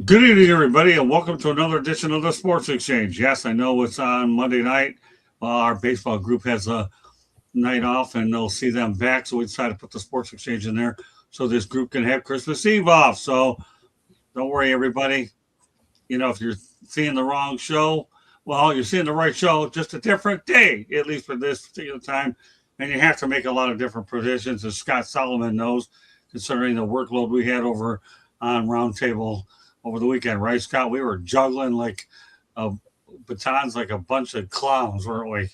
Good evening, everybody, and welcome to another edition of the Sports Exchange. Yes, I know it's on Monday night. Our baseball group has a night off, and they'll see them back, so we decided to put the Sports Exchange in there so this group can have Christmas Eve off. So don't worry, everybody. If you're seeing the wrong show, well, you're seeing the right show, just a different day, at least for this particular time. And you have to make a lot of different provisions, as Scott Solomon knows, considering the workload we had over on Roundtable over the weekend, right, Scott? We were juggling like batons like a bunch of clowns, weren't we?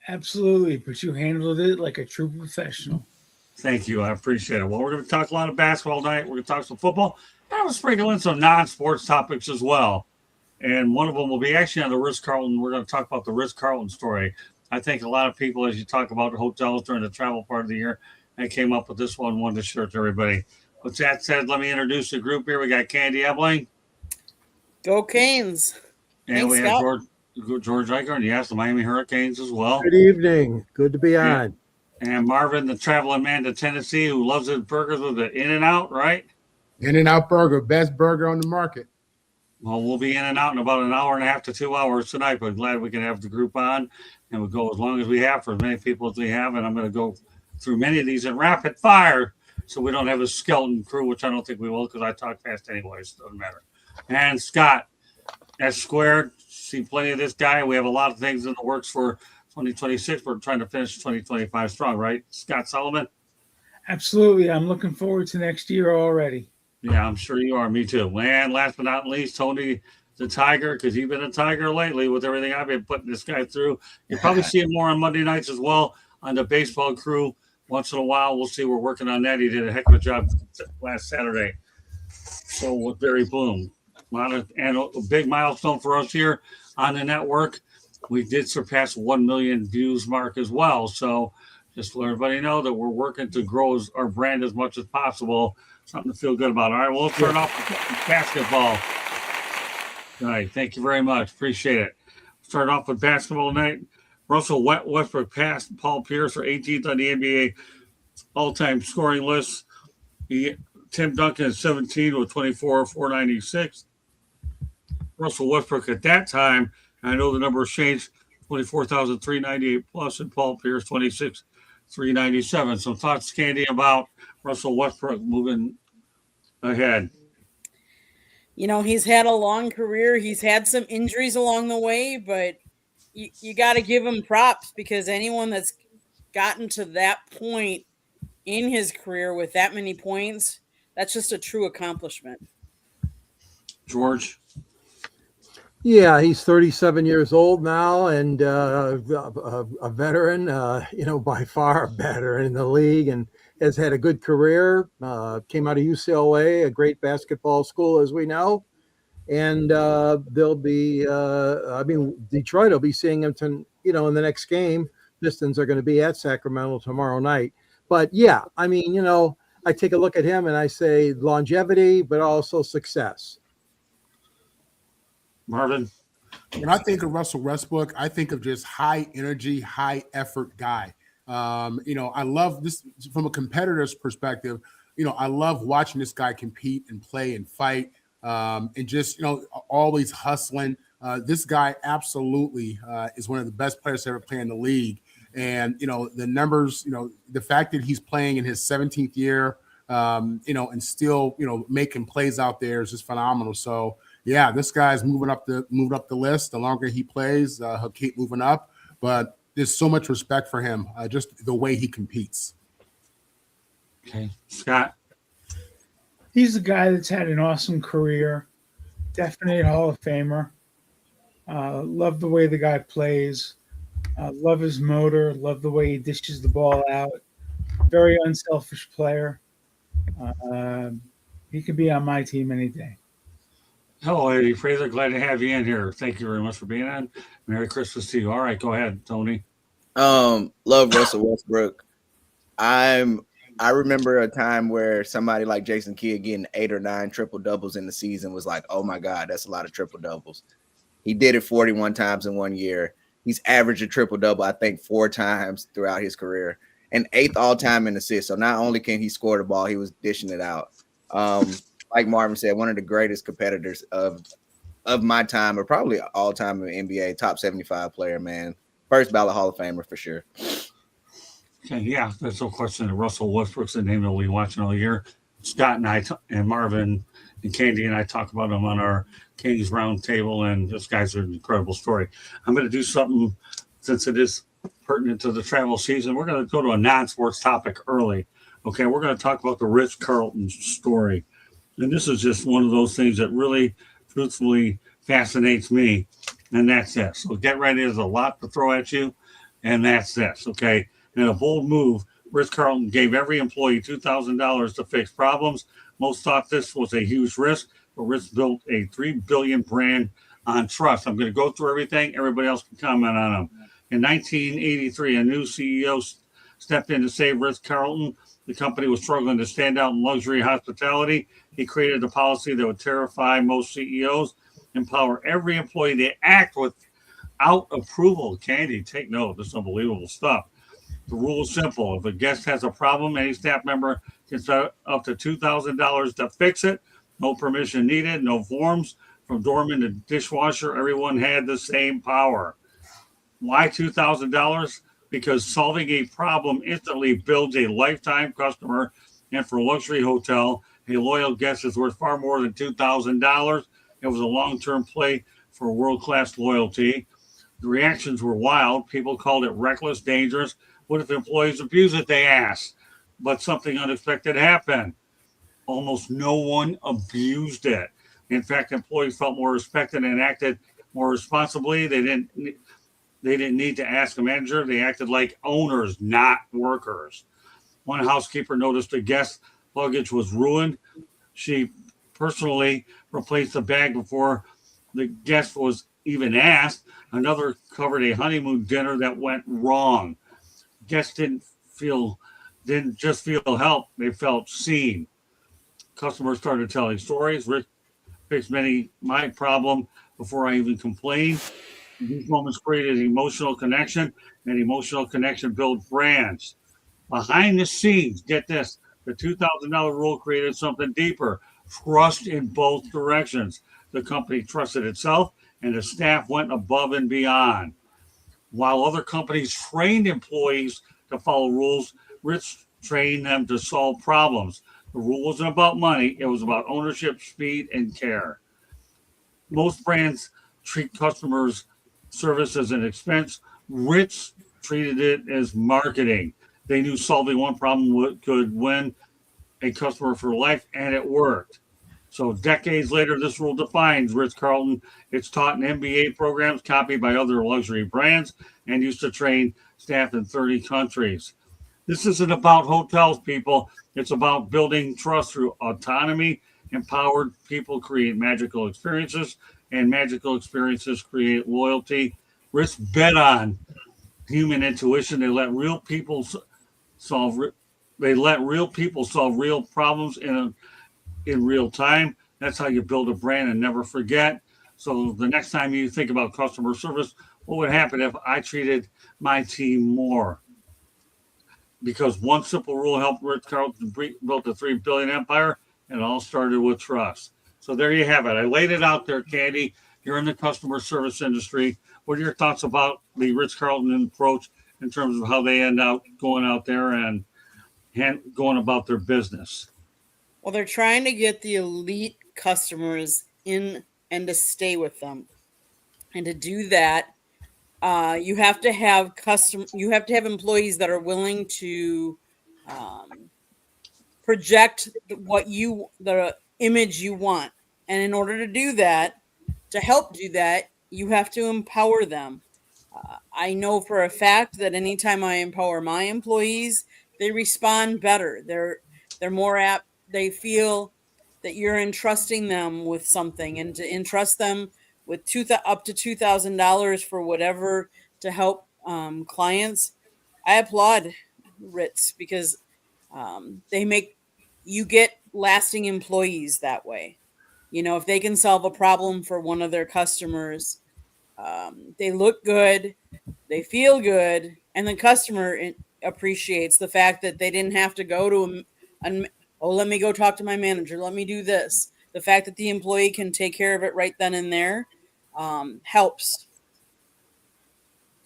Absolutely, but you handled it like a true professional. Thank you. I appreciate it. Well, we're going to talk a lot of basketball tonight. We're going to talk some football. I'm going to sprinkle in some non-sports topics as well. And one of them will be actually on the Ritz-Carlton. We're going to talk about the Ritz-Carlton story. I think a lot of people, as you talk about hotels during the travel part of the year, I came up with this one, wanted to share it to everybody. With that said, let me introduce the group here. We got Candy Ebling. Go Canes. And Thanks, we have George Eicher, and yes, the Miami Hurricanes as well. Good evening. Good to be on. And Marvin, the traveling man to Tennessee, who loves his burgers with the In-N-Out, right? In-N-Out Burger, best burger on the market. Well, we'll be in and out in about an hour and a half to 2 hours tonight, but glad we can have the group on, and we'll go as long as we have for as many people as we have, and I'm going to go through many of these in rapid fire so we don't have a skeleton crew, which I don't think we will because I talk fast anyways. Doesn't matter. And Scott, S Squared, see plenty of this guy. We have a lot of things in the works for 2026. We're trying to finish 2025 strong, right? Scott Solomon? Absolutely. I'm looking forward to next year already. Yeah, I'm sure you are. Me too. And last but not least, Tony the Tiger, because you've been a Tiger lately with everything I've been putting this guy through. You'll probably see him more on Monday nights as well on the baseball crew. Once in a while, we'll see. We're working on that. He did a heck of a job last Saturday. So with Barry Bloom. And a big milestone for us here on the network. We did surpass 1 million views mark as well. So just to let everybody know that we're working to grow our brand as much as possible. Something to feel good about. All right, we'll start off with basketball. All right, thank you very much. Appreciate it. Start off with basketball tonight. Russell Westbrook passed Paul Pierce for 18th on the NBA all-time scoring list. Tim Duncan is 17 with 24, 496. Russell Westbrook at that time, I know the number has changed, 24,398 plus, and Paul Pierce 26,397. Some thoughts, Candy, about Russell Westbrook moving ahead. He's had a long career. He's had some injuries along the way, but you got to give him props because anyone that's gotten to that point in his career with that many points, that's just a true accomplishment. George? Yeah, he's 37 years old now and a veteran, by far a veteran in the league, and has had a good career. Came out of UCLA, a great basketball school, as we know. And they'll be, Detroit will be seeing him, in the next game. Pistons are going to be at Sacramento tomorrow night. But, yeah, I take a look at him and I say longevity, but also success. Marvin? When I think of Russell Westbrook, I think of just high energy, high effort guy. I love this from a competitor's perspective. I love watching this guy compete and play and fight and just, always hustling. This guy absolutely is one of the best players to ever play in the league. And, the numbers, the fact that he's playing in his 17th year, and still, making plays out there is just phenomenal. So, yeah, this guy's moving up the list. The longer he plays, he'll keep moving up. But there's so much respect for him, just the way he competes. Okay, Scott. He's a guy that's had an awesome career, definite Hall of Famer. Love the way the guy plays. Love his motor. Love the way he dishes the ball out. Very unselfish player. He could be on my team any day. Hello, Eddie Fraser. Glad to have you in here. Thank you very much for being on. Merry Christmas to you. All right, go ahead, Tony. Love Russell Westbrook. I remember a time where somebody like Jason Kidd getting 8 or 9 triple doubles in the season was like, oh my God, that's a lot of triple doubles. He did it 41 times in 1 year. He's averaged a triple double, I think, 4 times throughout his career, and 8th all time in assists. So not only can he score the ball, he was dishing it out. like Marvin said, one of the greatest competitors of my time, or probably all time in NBA, top 75 player, man. First ballot Hall of Famer for sure. Okay, yeah, there's no question that Russell Westbrook's the name that we watching all year. Scott and and Marvin and Candy and I talk about him on our Kings round table, and this guy's an incredible story. I'm going to do something since it is pertinent to the travel season. We're going to go to a non-sports topic early. Okay, we're going to talk about the Ritz Carlton story. And this is just one of those things that really, truthfully fascinates me. And that's this. So get ready. There's a lot to throw at you. And that's this. Okay. In a bold move, Ritz Carlton gave every employee $2,000 to fix problems. Most thought this was a huge risk, but Ritz built a $3 billion brand on trust. I'm going to go through everything. Everybody else can comment on them. In 1983, a new CEO stepped in to save Ritz Carlton. The company was struggling to stand out in luxury hospitality. He created a policy that would terrify most CEOs, empower every employee to act without approval. Candy, take note. This is unbelievable stuff. The rule is simple. If a guest has a problem, any staff member can set up to $2,000 to fix it. No permission needed, no forms. From doorman to dishwasher, everyone had the same power. Why $2,000? Because solving a problem instantly builds a lifetime customer. And for a luxury hotel, a loyal guest is worth far more than $2,000. It was a long-term play for world-class loyalty. The reactions were wild. People called it reckless, dangerous. What if employees abuse it, they asked. But something unexpected happened. Almost no one abused it. In fact, employees felt more respected and acted more responsibly. They didn't need to ask a manager. They acted like owners, not workers. One housekeeper noticed a guest's luggage was ruined. She personally replaced the bag before the guest was even asked. Another covered a honeymoon dinner that went wrong. Guests didn't just feel help, they felt seen. Customers started telling stories. Rick fixed my problem before I even complained. These moments created an emotional connection, and emotional connection builds brands. Behind the scenes, get this, the $2,000 rule created something deeper, trust in both directions. The company trusted itself, and the staff went above and beyond. While other companies trained employees to follow rules, Ritz trained them to solve problems. The rule wasn't about money, it was about ownership, speed, and care. Most brands treat customers' service as an expense. Ritz treated it as marketing. They knew solving one problem could win a customer for life, and it worked. So decades later, this rule defines Ritz-Carlton. It's taught in MBA programs, copied by other luxury brands, and used to train staff in 30 countries. This isn't about hotels, people. It's about building trust through autonomy. Empowered people create magical experiences, and magical experiences create loyalty. Ritz bet on human intuition. They let real people solve real problems in real time. That's how you build a brand and never forget. So the next time you think about customer service, what would happen if I treated my team more? Because one simple rule helped Ritz-Carlton build a $3 billion empire, and it all started with trust. So there you have it. I laid it out there, Candy. You're in the customer service industry. What are your thoughts about the Ritz-Carlton approach in terms of how they end up going out there and going about their business? Well, they're trying to get the elite customers in and to stay with them. And to do that, you have to have employees that are willing to project the image you want. And in order to do that, to help do that, you have to empower them. I know for a fact that anytime I empower my employees, they respond better. They're more apt. They feel that you're entrusting them with something, and to entrust them with up to $2,000 for whatever to help clients. I applaud Ritz because they make you get lasting employees that way. You know, if they can solve a problem for one of their customers, they look good, they feel good, and the customer appreciates the fact that they didn't have to go to oh, let me go talk to my manager. Let me do this. The fact that the employee can take care of it right then and there helps.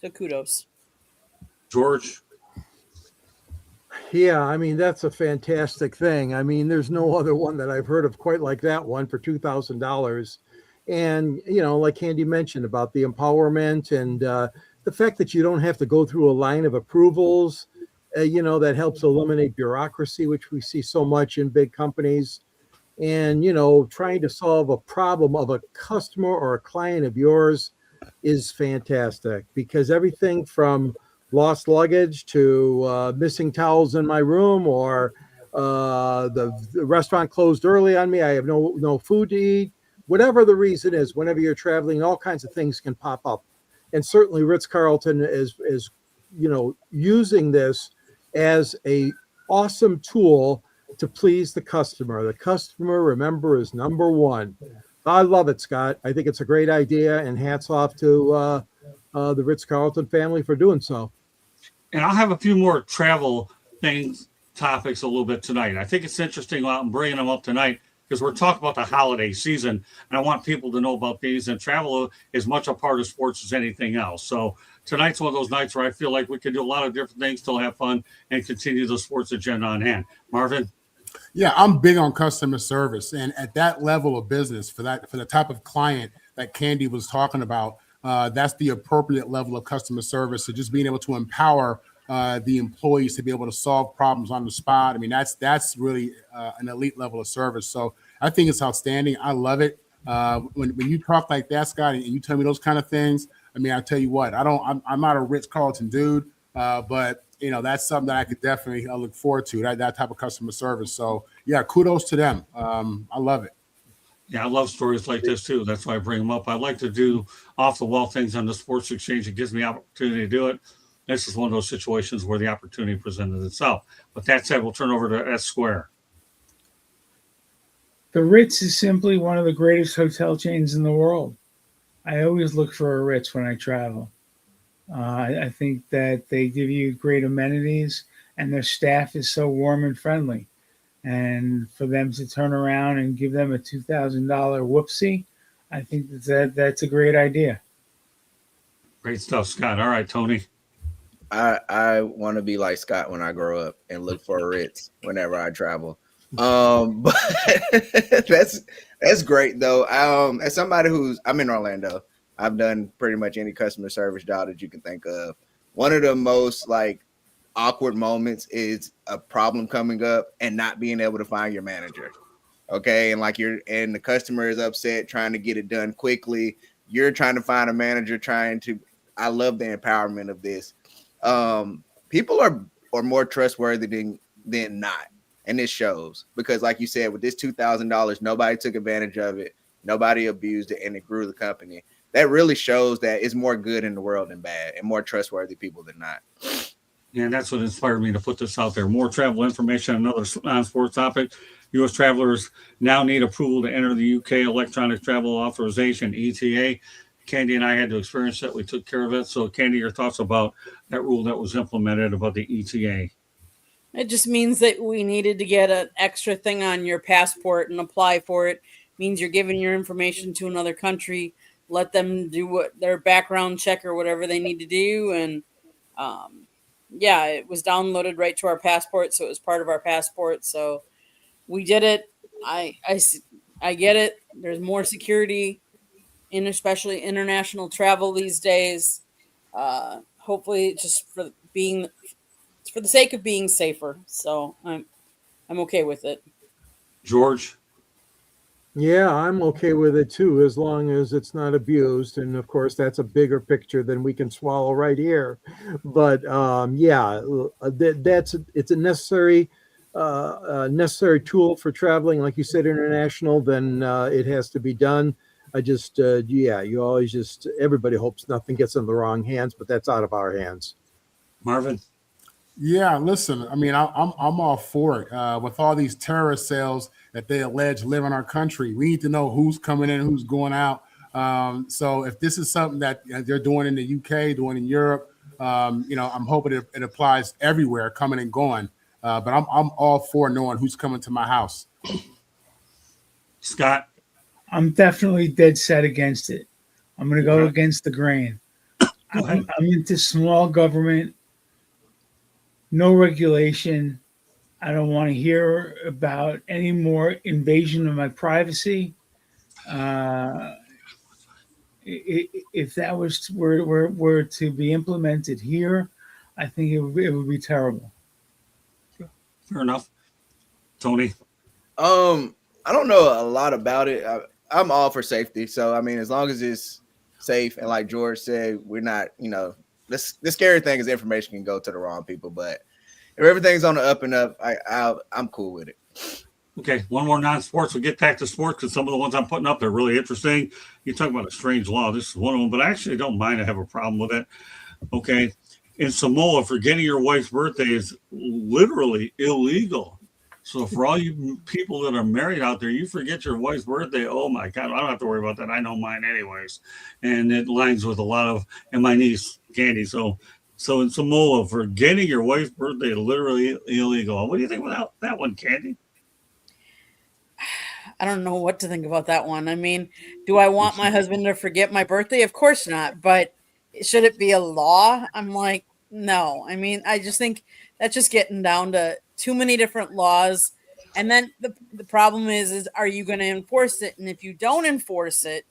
So kudos. George. Yeah, I mean, that's a fantastic thing. I mean, there's no other one that I've heard of quite like that one for $2,000. And, like Candy mentioned about the empowerment and the fact that you don't have to go through a line of approvals, that helps eliminate bureaucracy, which we see so much in big companies. And, trying to solve a problem of a customer or a client of yours is fantastic, because everything from lost luggage to missing towels in my room, or the restaurant closed early on me, I have no food to eat, whatever the reason is, whenever you're traveling, all kinds of things can pop up. And certainly Ritz-Carlton is using this as a awesome tool to please the customer. The customer, remember, is number one. I love it, Scott. I think it's a great idea, and hats off to the Ritz-Carlton family for doing so. And I'll have a few more travel topics a little bit tonight. I think it's interesting I'm bringing them up tonight because we're talking about the holiday season, and I want people to know about these. And travel is much a part of sports as anything else. So tonight's one of those nights where I feel like we can do a lot of different things, still have fun, and continue the sports agenda on hand. Marvin? Yeah, I'm big on customer service, and at that level of business, for the type of client that Candy was talking about, that's the appropriate level of customer service. So just being able to empower the employees to be able to solve problems on the spot. I mean, that's really an elite level of service. So I think it's outstanding. I love it. When you talk like that, Scott, and you tell me those kind of things, I mean, I tell you what, I'm not a Ritz-Carlton dude, but that's something that I could definitely look forward to, that type of customer service. So yeah, kudos to them. I love it. Yeah, I love stories like this too. That's why I bring them up. I like to do off the wall things on the sports exchange. It gives me opportunity to do it. This is one of those situations where the opportunity presented itself. But that said, we'll turn over to S Square. The Ritz is simply one of the greatest hotel chains in the world. I always look for a Ritz when I travel. I think that they give you great amenities, and their staff is so warm and friendly. And for them to turn around and give them a $2,000 whoopsie, I think that's a great idea. Great stuff, Scott. All right, Tony. I want to be like Scott when I grow up and look for a Ritz whenever I travel. But that's great though. As somebody I'm in Orlando, I've done pretty much any customer service job that you can think of. One of the most awkward moments is a problem coming up and not being able to find your manager. Okay. And the customer is upset, trying to get it done quickly. You're trying to find a manager, I love the empowerment of this. People are more trustworthy than not. And this shows because like you said, with this $2,000, nobody took advantage of it. Nobody abused it, and it grew the company. That really shows that it's more good in the world than bad, and more trustworthy people than not. Yeah, and that's what inspired me to put this out there. More travel information, another non-sports topic. U.S. travelers now need approval to enter the UK Electronic Travel Authorization, ETA. Candy and I had to experience that. We took care of it. So, Candy, your thoughts about that rule that was implemented about the ETA? It just means that we needed to get an extra thing on your passport and apply for it. It means you're giving your information to another country. Let them do what their background check or whatever they need to do. And it was downloaded right to our passport. So it was part of our passport. So we did it. I get it. There's more security in especially international travel these days. Hopefully just for the sake of being safer. So I'm okay with it. George? Yeah, I'm okay with it too, as long as it's not abused. And of course, that's a bigger picture than we can swallow right here. But it's a necessary tool for traveling. Like you said, international, then it has to be done. Everybody hopes nothing gets in the wrong hands, but that's out of our hands. Marvin? Yeah, listen, I mean, I'm all for it. With all these terrorist cells that they allege live in our country, we need to know who's coming in, who's going out. So if this is something that they're doing in the UK, doing in Europe, I'm hoping it applies everywhere, coming and going. But I'm all for knowing who's coming to my house. Scott? I'm definitely dead set against it. I'm going to go Okay. against the grain. Go ahead. I'm into small government, no regulation. I don't want to hear about any more invasion of my privacy. If that were to be implemented here, I think it would be terrible. Fair enough. Tony? I don't know a lot about it. I'm all for safety. So I mean, as long as it's safe and like George said, we're not, the scary thing is information can go to the wrong people. But if everything's on the up and up, I'm cool with it. Okay, one more non-sports. We'll get back to sports because some of the ones I'm putting up are really interesting. You talk about a strange law. This is one of them, but I actually don't mind. I have a problem with it. Okay, in Samoa, forgetting your wife's birthday is literally illegal. So for all you people that are married out there, you forget your wife's birthday. Oh my God, I don't have to worry about that. I know mine anyways, and it lines with a lot of and my niece Candy. So in Samoa, forgetting your wife's birthday is literally illegal. What do you think about that one, Candy? I don't know what to think about that one. I mean, do I want my husband to forget my birthday? Of course not. But should it be a law? I'm like, no. I mean, I just think that's just getting down to too many different laws. And then the problem is are you going to enforce it? And if you don't enforce it,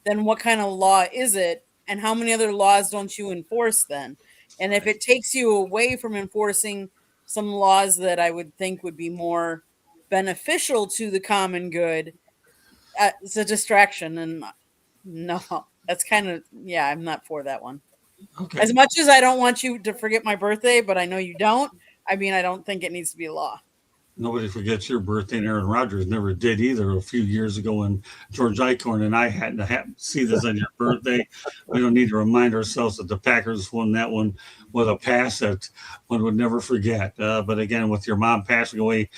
then what kind of law is it? And how many other laws don't you enforce then? And if it takes you away from enforcing some laws that I would think would be more beneficial to the common good, it's a distraction. And no, that's kind of, I'm not for that one. Okay. As much as I don't want you to forget my birthday, but I know you don't. I mean, I don't think it needs to be a law. Nobody forgets your birthday, and Aaron Rodgers never did either. A few years ago when George Eichhorn and I had to see this on your birthday, we don't need to remind ourselves that the Packers won that one with a pass that one would never forget. But again, with your mom passing away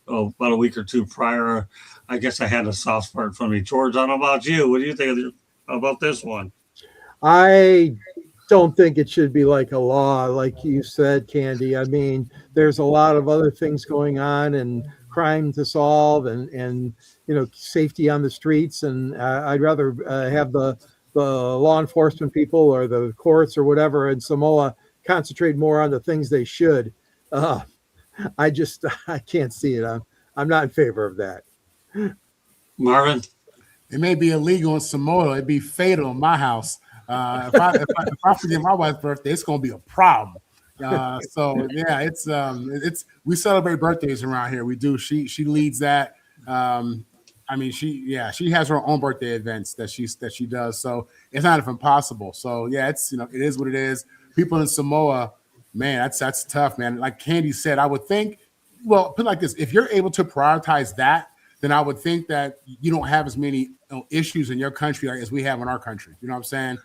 about a week or two prior, I guess I had a soft spot for me. George, I don't know about you. What do you think about this one? I don't think it should be like a law, like you said, Candy. I mean, there's a lot of other things going on and crime to solve and safety on the streets. And I'd rather have the law enforcement people or the courts or whatever in Samoa concentrate more on the things they should. I can't see it. I'm not in favor of that. Marvin? It may be illegal in Samoa. It'd be fatal in my house. If I forget my wife's birthday, it's gonna be a problem. It's we celebrate birthdays around here. We do. She leads that. She has her own birthday events that she does. So it's not even possible. So yeah, it is what it is. People in Samoa, man, that's tough, man. Like Candy said, I would think. Well, put it like this: if you're able to prioritize that, then I would think that you don't have as many issues in your country as we have in our country. You know what I'm saying?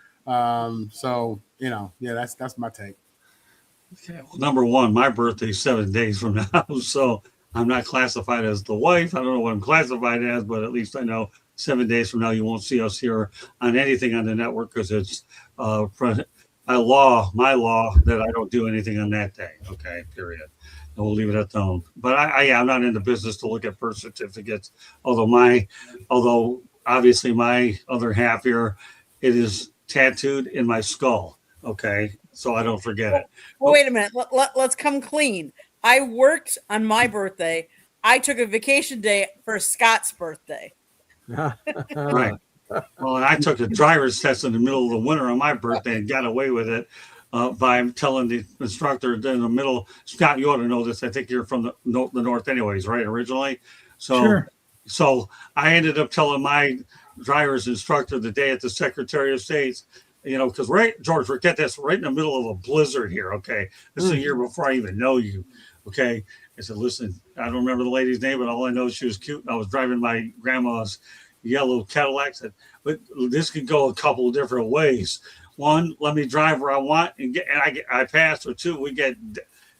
That's my take. Okay. Well, number one, my birthday's 7 days from now, so I'm not classified as the wife. I don't know what I'm classified as, but at least I know 7 days from now you won't see us here on anything on the network because it's my law that I don't do anything on that day. Okay, period. And we'll leave it at that. But I'm not in the business to look at birth certificates. Although obviously my other half here, it is tattooed in my skull. Okay, so I don't forget it. Well, wait a minute. Let's come clean. I worked on my birthday. I took a vacation day for Scott's birthday. Right. Well, and I took a driver's test in the middle of the winter on my birthday and got away with it by telling the instructor in the middle, Scott, you ought to know this. I think you're from the north anyways, right, originally? Sure. So I ended up telling my driver's instructor the day at the Secretary of State's, because George, forget this, right in the middle of a blizzard here, okay? This is a year before I even know you, okay? I said, listen, I don't remember the lady's name, but all I know is she was cute. I was driving my grandma's yellow Cadillac. But this could go a couple of different ways. One, let me drive where I want and I pass. Or two, we get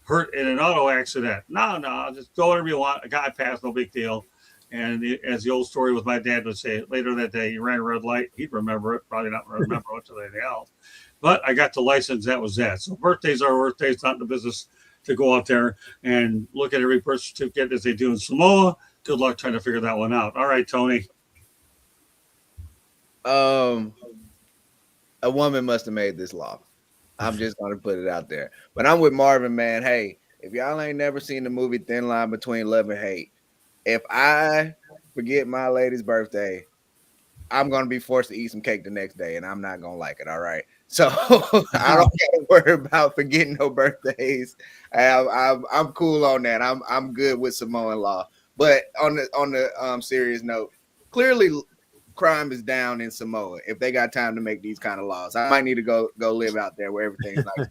hurt in an auto accident. No, just go whatever you want. A guy passed, no big deal. And as the old story with my dad would say, later that day, he ran a red light. He'd remember it, probably not remember much of anything else. But I got the license. That was that. So birthdays are birthdays, not in the business to go out there and look at every birth certificate as they do in Samoa. Good luck trying to figure that one out. All right, Tony. A woman must have made this law. I'm just gonna put it out there. But I'm with Marvin, man. Hey, if y'all ain't never seen the movie Thin Line Between Love and Hate, if I forget my lady's birthday, I'm gonna be forced to eat some cake the next day, and I'm not gonna like it. All right. So I don't gotta worry about forgetting no birthdays. I'm cool on that. I'm good with Samoan law. But on the serious note, clearly crime is down in Samoa. If they got time to make these kind of laws, I might need to go live out there where everything's like.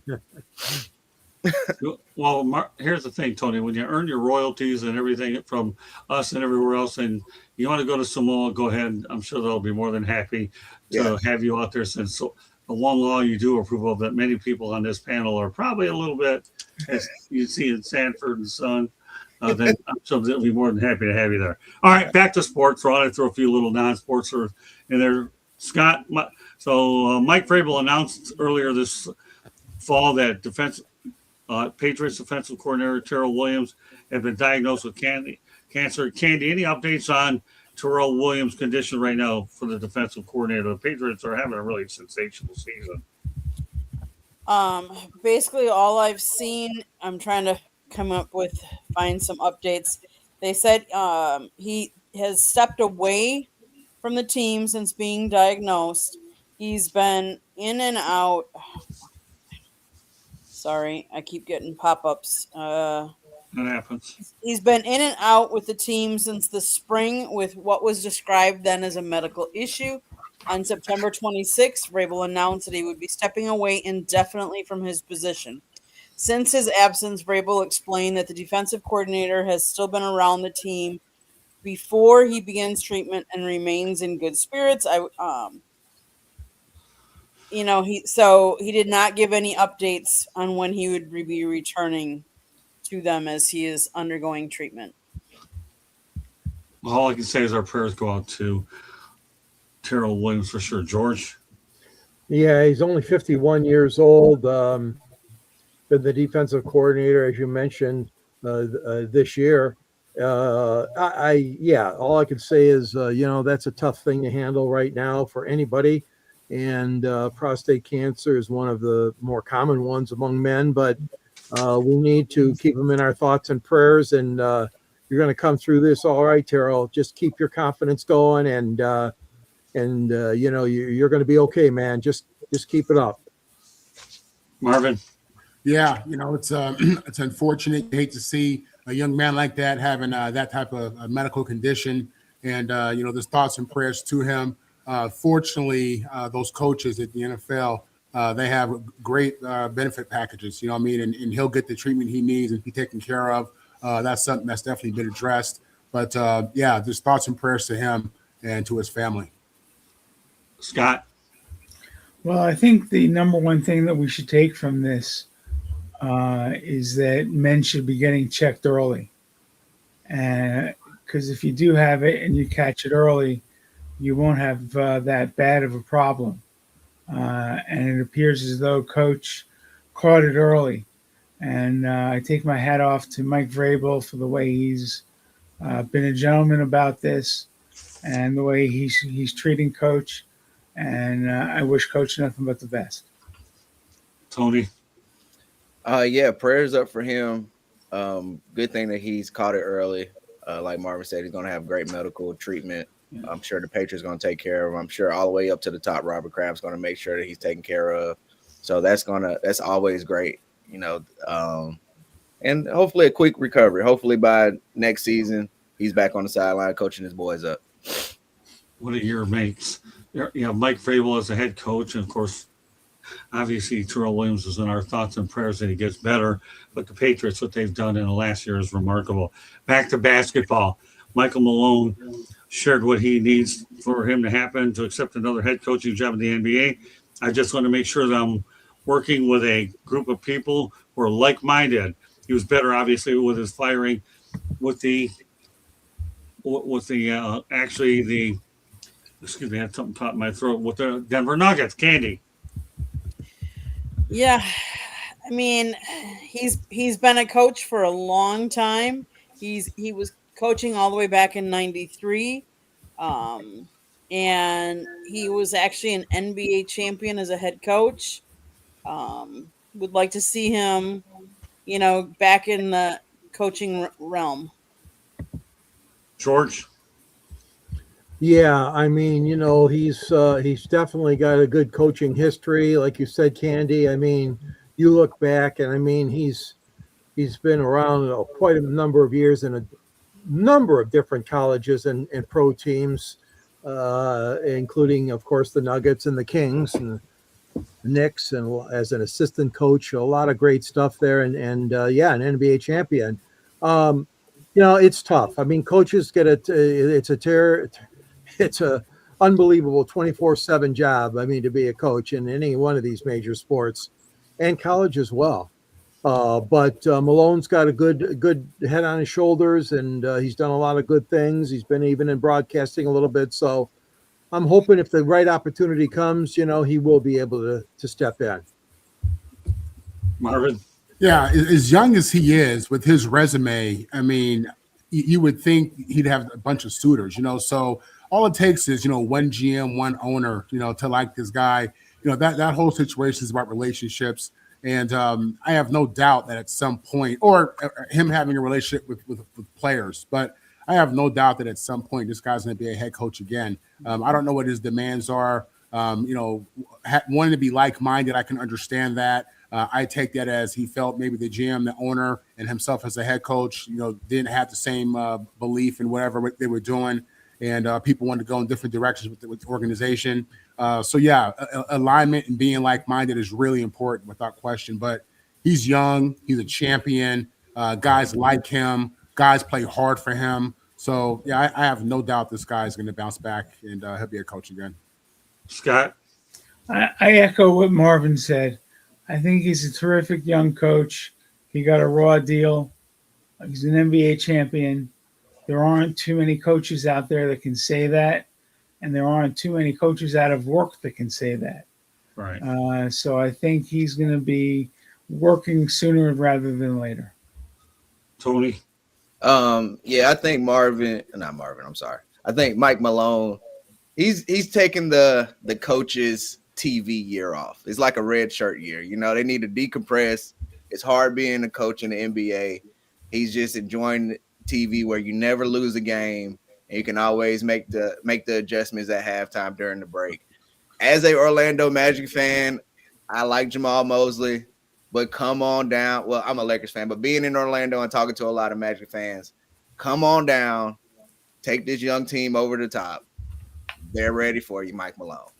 Well, here's the thing, Tony. When you earn your royalties and everything from us and everywhere else, and you want to go to Samoa, go ahead. I'm sure they'll be more than happy to have you out there. Since the one law you do approve of that many people on this panel are probably a little bit, as you see in Sanford and Son, then I'm sure they'll be more than happy to have you there. All right, back to sports. So I'll throw a few little non-sports in there. Scott, so Mike Vrabel announced earlier this fall that Patriots defensive coordinator Terrell Williams had been diagnosed with cancer. Candy, any updates on Terrell Williams' condition right now for the defensive coordinator? The Patriots are having a really sensational season. Basically all I've seen, I'm trying to find some updates. They said he has stepped away from the team since being diagnosed. He's been in and out. Sorry, I keep getting pop-ups. That happens. He's been in and out with the team since the spring with what was described then as a medical issue. On September 26th, Vrabel announced that he would be stepping away indefinitely from his position. Since his absence, Vrabel explained that the defensive coordinator has still been around the team before he begins treatment and remains in good spirits. He did not give any updates on when he would be returning to them as he is undergoing treatment. All I can say is our prayers go out to Terrell Williams for sure. George? Yeah, he's only 51 years old. Been the defensive coordinator, as you mentioned, this year. All I can say is, that's a tough thing to handle right now for anybody. And prostate cancer is one of the more common ones among men, but we need to keep them in our thoughts and prayers. And you're going to come through this all right, Terrell. Just keep your confidence going, and you're going to be okay, man. Just keep it up. Marvin? Yeah, it's unfortunate. You hate to see a young man like that having that type of medical condition, and there's thoughts and prayers to him. Fortunately, those coaches at the NFL, they have great benefit packages. And he'll get the treatment he needs and be taken care of. That's something that's definitely been addressed. But there's thoughts and prayers to him and to his family. Scott? Well, I think the number one thing that we should take from this is that men should be getting checked early. And because if you do have it and you catch it early, you won't have that bad of a problem. And it appears as though Coach caught it early. And I take my hat off to Mike Vrabel for the way he's been a gentleman about this and the way he's treating Coach. And I wish Coach nothing but the best. Tony? Prayers up for him. Good thing that he's caught it early. Like Marvin said, he's going to have great medical treatment. Yeah. I'm sure the Patriots going to take care of him. I'm sure all the way up to the top, Robert Kraft's going to make sure that he's taken care of. So that's always great, and hopefully a quick recovery. Hopefully by next season, he's back on the sideline coaching his boys up. What a year makes. Mike Vrabel as the head coach, and of course, obviously Terrell Williams is in our thoughts and prayers that he gets better. But the Patriots, what they've done in the last year is remarkable. Back to basketball. Michael Malone shared what he needs for him to happen to accept another head coaching job in the NBA. I just want to make sure that I'm working with a group of people who are like-minded. He was better, obviously, with his firing excuse me, I had something caught in my throat with the Denver Nuggets. Candy. Yeah, I mean, he's been a coach for a long time. He was coaching all the way back in '93, um, and he was actually an NBA champion as a head coach. Would like to see him, back in the coaching realm. George. Yeah, I mean, he's definitely got a good coaching history, like you said, Candy. I mean, you look back, and I mean, he's been around quite a number of years in a number of different colleges and pro teams, including, of course, the Nuggets and the Kings and the Knicks, and as an assistant coach, a lot of great stuff there, and yeah, an NBA champion. Um, it's tough. I mean, coaches get it. It's a unbelievable 24/7 job. I mean, to be a coach in any one of these major sports and college as well. But Malone's got a good head on his shoulders, and he's done a lot of good things. He's been even in broadcasting a little bit. So I'm hoping if the right opportunity comes, he will be able to step in. Marvin. Yeah, as young as he is with his resume, I mean, you would think he'd have a bunch of suitors, So all it takes is, one GM, one owner, to like this guy. That whole situation is about relationships. And I have no doubt that at some point, or him having a relationship with players, but I have no doubt that at some point this guy's going to be a head coach again. I don't know what his demands are. Wanting to be like-minded, I can understand that. I take that as he felt maybe the GM, the owner, and himself as a head coach, didn't have the same belief in whatever they were doing, and people wanted to go in different directions with the organization. So yeah, alignment and being like-minded is really important without question. But he's young, he's a champion. Guys like him, guys play hard for him. So yeah, I have no doubt this guy is going to bounce back and he'll be a coach again. Scott. I echo what Marvin said. I think he's a terrific young coach. He got a raw deal. He's an NBA champion. There aren't too many coaches out there that can say that, and there aren't too many coaches out of work that can say that. Right. So I think he's going to be working sooner rather than later. Tony. Yeah, I think I think Mike Malone, he's taking the coaches TV year off. It's like a red shirt year. They need to decompress. It's hard being a coach in the NBA. He's just enjoying TV where you never lose a game and you can always make the adjustments at halftime during the break. As a Orlando Magic fan, I like Jamal Mosley, but come on down. Well, I'm a Lakers fan, but being in Orlando and talking to a lot of Magic fans, come on down, take this young team over the top. They're ready for you, Mike Malone.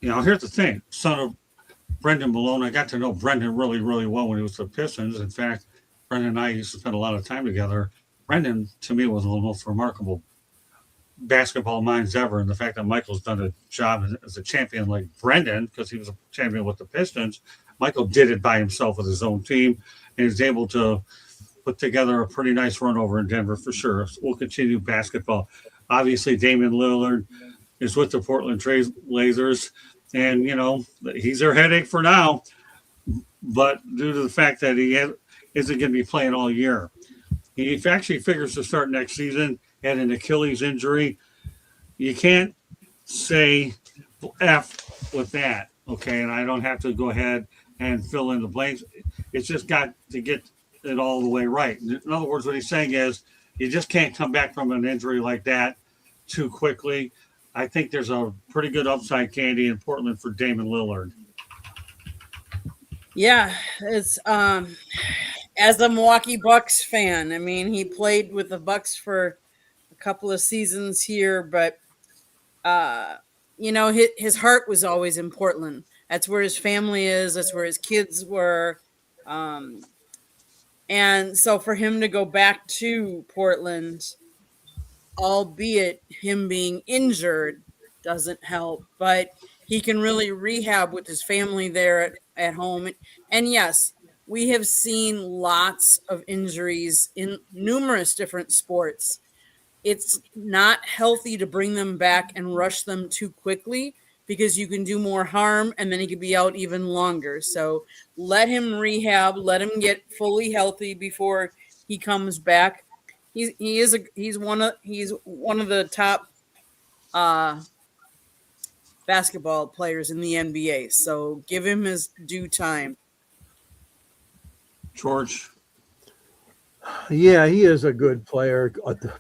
Here's the thing. Son of Brendan Malone, I got to know Brendan really, really well when he was with the Pistons. In fact, Brendan and I used to spend a lot of time together. Brendan, to me, was one of the most remarkable basketball minds ever. And the fact that Michael's done a job as a champion like Brendan, because he was a champion with the Pistons, Michael did it by himself with his own team, and he was able to put together a pretty nice run over in Denver for sure. We'll continue basketball. Obviously, Damian Lillard is with the Portland Trail Blazers, and he's their headache for now. But due to the fact that he isn't going to be playing all year, he actually figures to start next season. Had an Achilles injury. You can't say F with that, okay? And I don't have to go ahead and fill in the blanks. It's just got to get it all the way right. In other words, what he's saying is you just can't come back from an injury like that too quickly. I think there's a pretty good upside, Candy, in Portland for Damian Lillard. Yeah, it's as a Milwaukee Bucks fan, I mean, he played with the Bucks for a couple of seasons here, but his heart was always in Portland. That's where his family is. That's where his kids were. And so for him to go back to Portland, albeit him being injured, doesn't help, but he can really rehab with his family there at home. And yes, we have seen lots of injuries in numerous different sports. It's not healthy to bring them back and rush them too quickly because you can do more harm and then he could be out even longer. So let him rehab, let him get fully healthy before he comes back. He's one of the top basketball players in the NBA. So give him his due time. George. Yeah, he is a good player,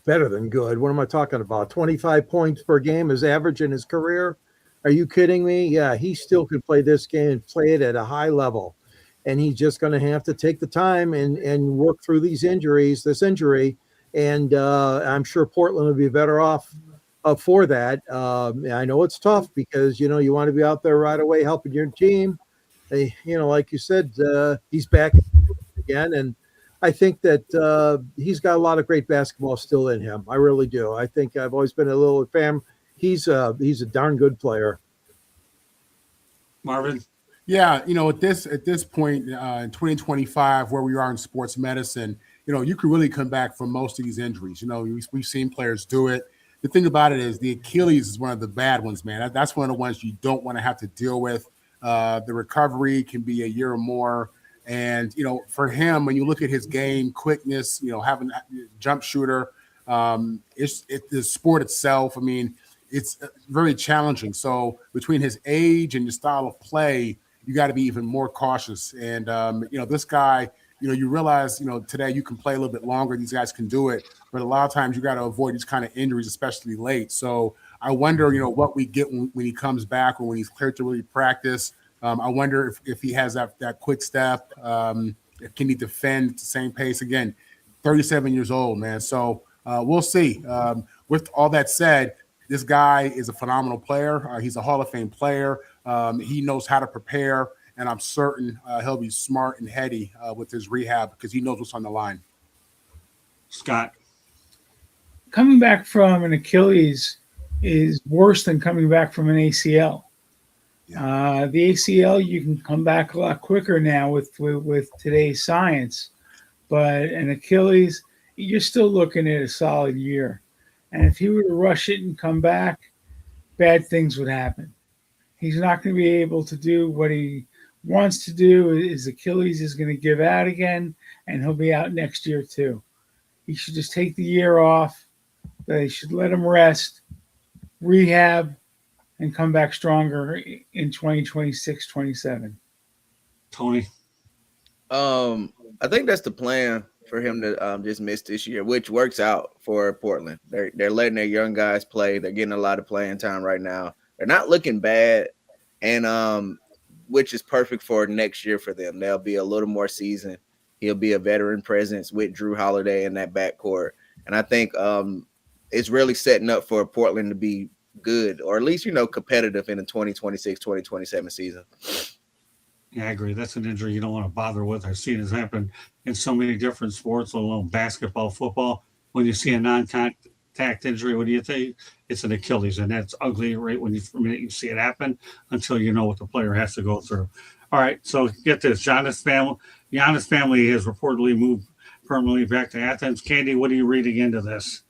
better than good. What am I talking about? 25 points per game is average in his career. Are you kidding me? Yeah, he still could play this game and play it at a high level. And he's just going to have to take the time and work through this injury. And I'm sure Portland will be better off for that. I know it's tough because, you want to be out there right away helping your team. Like you said, he's back again. And I think that he's got a lot of great basketball still in him. I really do. I think I've always been a little fan. He's a darn good player. Marvin. Yeah, at this point in 2025, where we are in sports medicine, you can really come back from most of these injuries. We've seen players do it. The thing about it is the Achilles is one of the bad ones, man. That's one of the ones you don't want to have to deal with. The recovery can be a year or more. And, for him, when you look at his game, quickness, having a jump shooter, it's the sport itself. I mean, it's very challenging. So between his age and the style of play, you got to be even more cautious. And, this guy, you realize, today you can play a little bit longer. These guys can do it. But a lot of times you got to avoid these kind of injuries, especially late. So I wonder, what we get when he comes back or when he's cleared to really practice. I wonder if he has that quick step. Can he defend at the same pace? Again, 37 years old, man. So we'll see. With all that said, this guy is a phenomenal player. He's a Hall of Fame player. He knows how to prepare, and I'm certain he'll be smart and heady with his rehab because he knows what's on the line. Scott. Coming back from an Achilles is worse than coming back from an ACL. Yeah. The ACL, you can come back a lot quicker now with today's science, but an Achilles, you're still looking at a solid year. And if he were to rush it and come back, bad things would happen. He's not going to be able to do what he wants to do. His Achilles is going to give out again, and he'll be out next year too. He should just take the year off. They should let him rest, rehab, and come back stronger in 2026, 27. Tony. I think that's the plan for him to just miss this year, which works out for Portland. They're letting their young guys play. They're getting a lot of playing time right now. They're not looking bad, and which is perfect for next year for them. They'll be a little more seasoned. He'll be a veteran presence with Drew Holiday in that backcourt. And I think it's really setting up for Portland to be good, or at least, competitive in the 2026, 2027 season. Yeah, I agree. That's an injury you don't want to bother with. I've seen it happen in so many different sports, let alone basketball, football. When you see a non-contact injury, what do you think? It's an Achilles, and that's ugly right when from the minute you see it happen until you know what the player has to go through. All right, so get this. Giannis family has reportedly moved permanently back to Athens. Candy, what are you reading into this?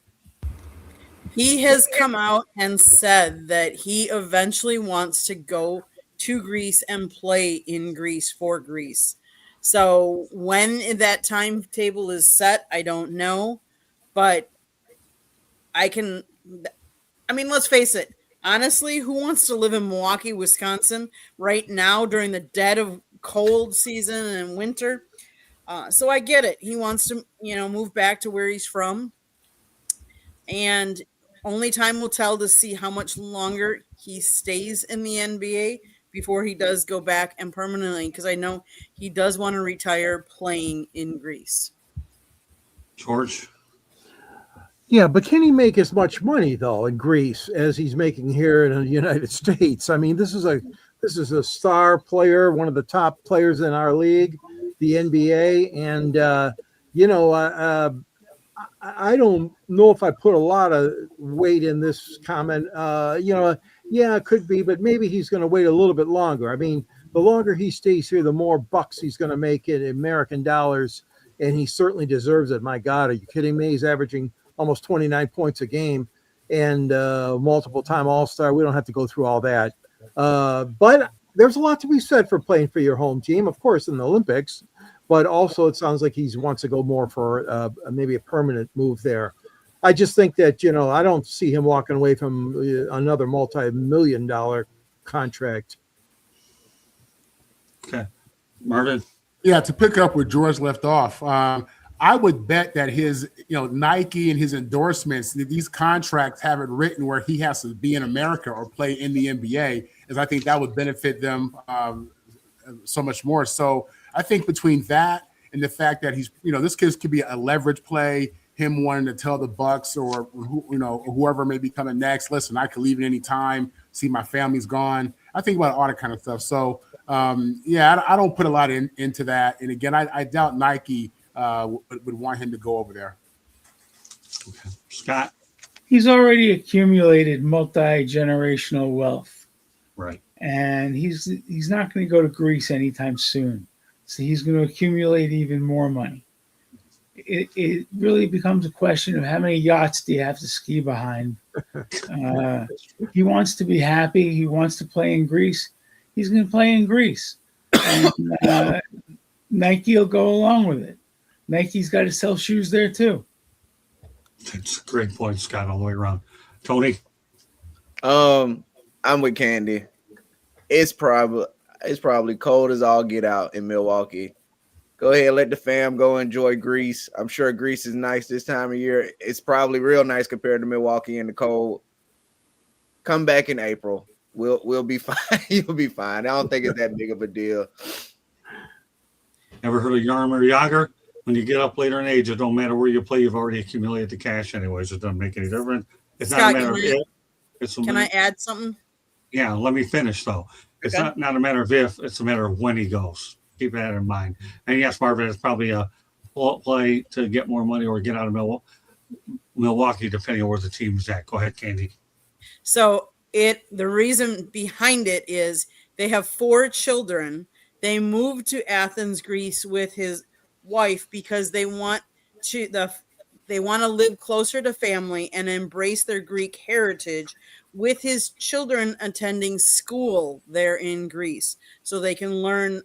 He has come out and said that he eventually wants to go to Greece and play in Greece for Greece. So when that timetable is set, I don't know. But let's face it. Honestly, who wants to live in Milwaukee, Wisconsin right now during the dead of cold season and winter? So I get it. He wants to, move back to where he's from. And only time will tell to see how much longer he stays in the NBA before he does go back and permanently, because I know he does want to retire playing in Greece. George? Yeah, but can he make as much money though in Greece as he's making here in the United States? I mean, this is a star player, one of the top players in our league, the NBA, and I don't know if I put a lot of weight in this comment. Yeah, it could be, but maybe he's going to wait a little bit longer. I mean, the longer he stays here, the more bucks he's going to make in American dollars, and he certainly deserves it. My God, are you kidding me? He's averaging almost 29 points a game and multiple-time All-Star. We don't have to go through all that. But there's a lot to be said for playing for your home team, of course, in the Olympics. But also, it sounds like he wants to go more for maybe a permanent move there. I just think that, I don't see him walking away from another multi-million-dollar contract. Okay. Marvin. Yeah, to pick up where George left off, I would bet that his, Nike and his endorsements, these contracts have it written where he has to be in America or play in the NBA, as I think that would benefit them so much more. So I think between that and the fact that he's, this kid could be a leverage play, him wanting to tell the Bucks or whoever may be coming next, listen, I could leave at any time, see my family's gone. I think about all that kind of stuff. So I don't put a lot into that. And again, I doubt Nike would want him to go over there. Okay. Scott. He's already accumulated multi-generational wealth. Right. And he's not going to go to Greece anytime soon. So he's going to accumulate even more money. It really becomes a question of how many yachts do you have to ski behind. He wants to be happy. He wants to play in Greece. He's going to play in Greece. And Nike will go along with it. Nike's got to sell shoes there too. That's a great point, Scott, all the way around. Tony? I'm with Candy. It's probably cold as all get out in Milwaukee. Go ahead, let the fam go enjoy Greece. I'm sure Greece is nice this time of year. It's probably real nice compared to Milwaukee in the cold. Come back in April. We'll be fine. You'll be fine. I don't think it's that big of a deal. Ever heard of Yarmer Yager? When you get up later in age, it don't matter where you play. You've already accumulated the cash anyways. It doesn't make any difference. It's Scott, not a matter of if. Can I add something? Yeah, let me finish, though. It's Okay. not a matter of if. It's a matter of when he goes. Keep that in mind. And yes, Marvin, it's probably a play to get more money or get out of Milwaukee, depending on where the team's at. Go ahead, Candy. So the reason behind it is they have 4 children. They moved to Athens, Greece with his wife because they want to live closer to family and embrace their Greek heritage, with his children attending school there in Greece, so they can learn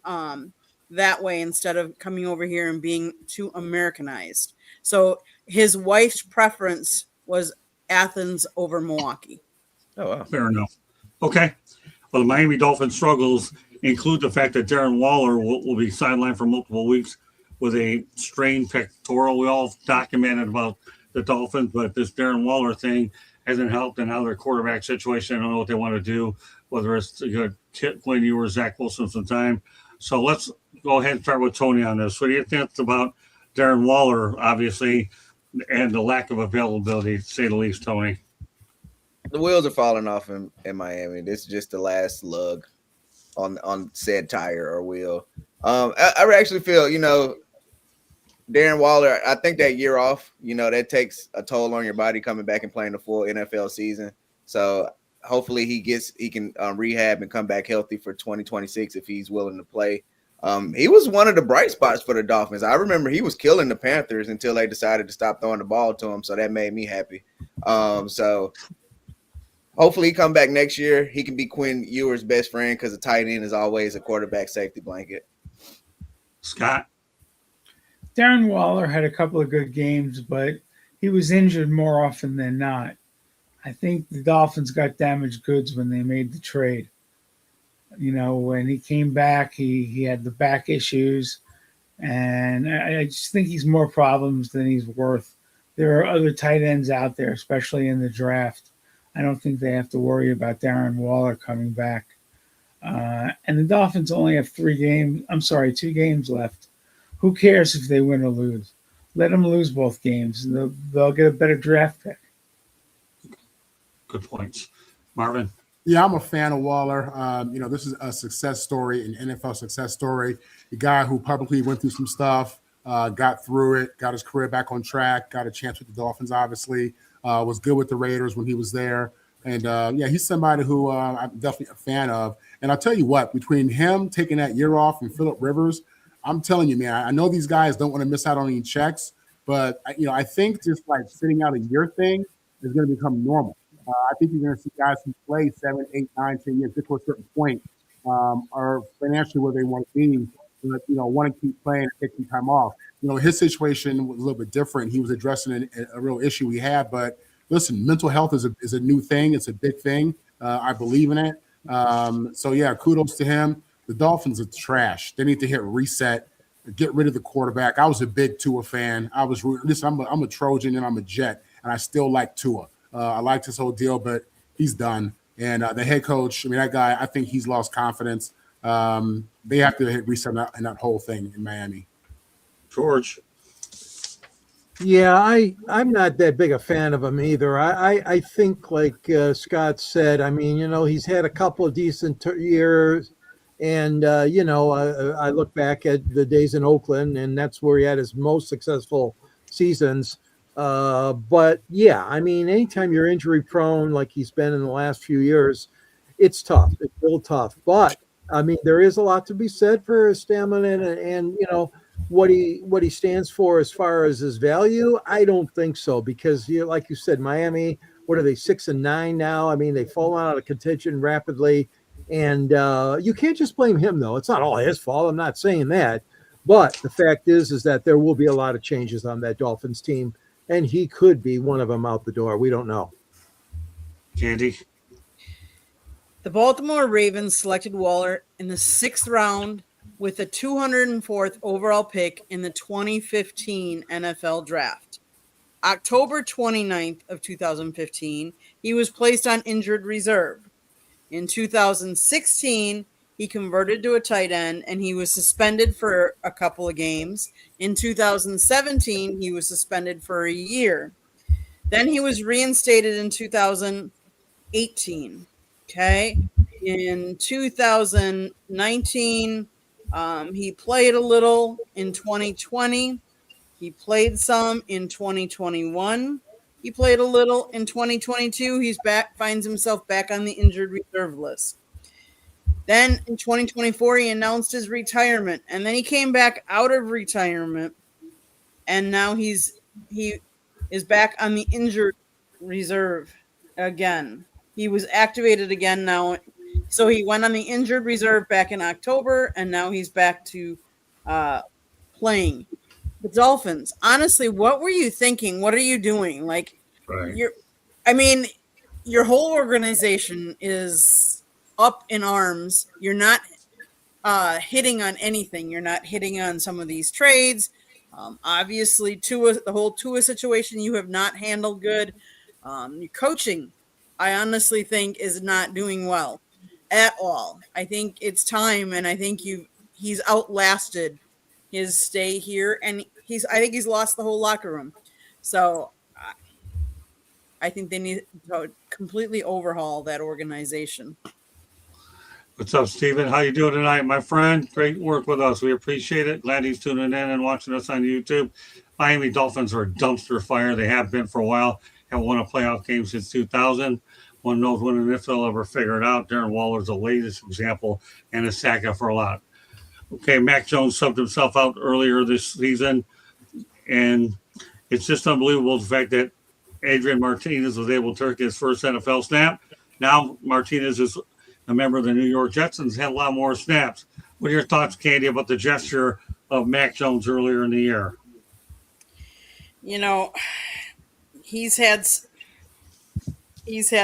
that way instead of coming over here and being too Americanized. So his wife's preference was Athens over Milwaukee. Oh, wow. Fair enough. Okay. Well, the Miami Dolphins struggles include the fact that Darren Waller will be sidelined for multiple weeks with a strained pectoral. We all documented about the Dolphins, but this Darren Waller thing hasn't helped in how their quarterback situation. I don't know what they want to do, whether it's to get Quinn Ewers or Zach Wilson some time. So let's go ahead and start with Tony on this. What do you think about Darren Waller, obviously, and the lack of availability, to say the least, Tony? The wheels are falling off in Miami. This is just the last lug on said tire or wheel. I actually feel, Darren Waller, I think that year off, that takes a toll on your body coming back and playing the full NFL season. So hopefully he can rehab and come back healthy for 2026 if he's willing to play. He was one of the bright spots for the Dolphins. I remember he was killing the Panthers until they decided to stop throwing the ball to him. So that made me happy. So hopefully he come back next year. He can be Quinn Ewers' best friend because a tight end is always a quarterback safety blanket. Scott? Darren Waller had a couple of good games, but he was injured more often than not. I think the Dolphins got damaged goods when they made the trade. When he came back, he had the back issues, and I just think he's more problems than he's worth. There are other tight ends out there, especially in the draft. I don't think they have to worry about Darren Waller coming back. And the Dolphins only have 2 games left. Who cares if they win or lose? Let them lose both games. They'll get a better draft pick. Good points. Marvin? Yeah, I'm a fan of Waller. This is a success story, an NFL success story. The guy who publicly went through some stuff, got through it, got his career back on track, got a chance with the Dolphins, obviously, was good with the Raiders when he was there. And, he's somebody who I'm definitely a fan of. And I'll tell you what, between him taking that year off and Phillip Rivers, I'm telling you, man, I know these guys don't want to miss out on any checks, but, I think just like sitting out a year thing is going to become normal. I think you're going to see guys who play 7, 8, 9, 10 years, get to a certain point, are financially where they want to be, but, want to keep playing and take some time off. His situation was a little bit different. He was addressing a real issue we had, but listen, mental health is a new thing. It's a big thing. I believe in it. So yeah, kudos to him. The Dolphins are trash. They need to hit reset, get rid of the quarterback. I was a big Tua fan. Listen, I'm a Trojan and I'm a Jet, and I still like Tua. I like this whole deal, but he's done. And the head coach, that guy, I think he's lost confidence. They have to hit reset in that whole thing in Miami. George. Yeah, I'm not that big a fan of him either. I think, like Scott said, he's had a couple of decent years. And, I look back at the days in Oakland, and that's where he had his most successful seasons. But, yeah, anytime you're injury prone like he's been in the last few years, it's tough. It's real tough. But, there is a lot to be said for his stamina and what he stands for as far as his value. I don't think so, because like you said, Miami, what are they, 6-9 now? They've fallen out of contention rapidly, and you can't just blame him, though. It's not all his fault. I'm not saying that, but the fact is that there will be a lot of changes on that Dolphins team, and he could be one of them out the door. We don't know. Candy. The Baltimore Ravens selected Waller in the 6th round with the 204th overall pick in the 2015 NFL Draft. October 29th of 2015, he was placed on injured reserve. In 2016, he converted to a tight end, and he was suspended for a couple of games. In 2017, he was suspended for a year. Then he was reinstated in 2018. Okay. In 2019, he played a little. In 2020, he played some. In 2021, he played a little. In 2022, he's back, finds himself back on the injured reserve list. Then in 2024, he announced his retirement, and then he came back out of retirement, and now he is back on the injured reserve again. He was activated again now. So he went on the injured reserve back in October, and now he's back to playing. The Dolphins, honestly, what were you thinking? What are you doing? Like, Right. Your whole organization is up in arms. You're not hitting on anything. You're not hitting on some of these trades. Obviously, the whole Tua situation, you have not handled good. Your coaching, I honestly think, is not doing well at all. I think it's time, and I think he's outlasted his stay here, and I think he's lost the whole locker room. So I think they need to completely overhaul that organization. What's up, Steven? How you doing tonight, my friend? Great work with us. We appreciate it. Glad he's tuning in and watching us on YouTube. Miami Dolphins are a dumpster fire. They have been for a while. Haven't won a playoff game since 2000. One knows when and if they'll ever figure it out. Darren Waller's the latest example, and a sack for a lot. Okay, Mac Jones subbed himself out earlier this season, and it's just unbelievable the fact that Adrian Martinez was able to take his first NFL snap. Now Martinez is a member of the New York Jets and has had a lot more snaps. What are your thoughts, Candy, about the gesture of Mac Jones earlier in the year? He's had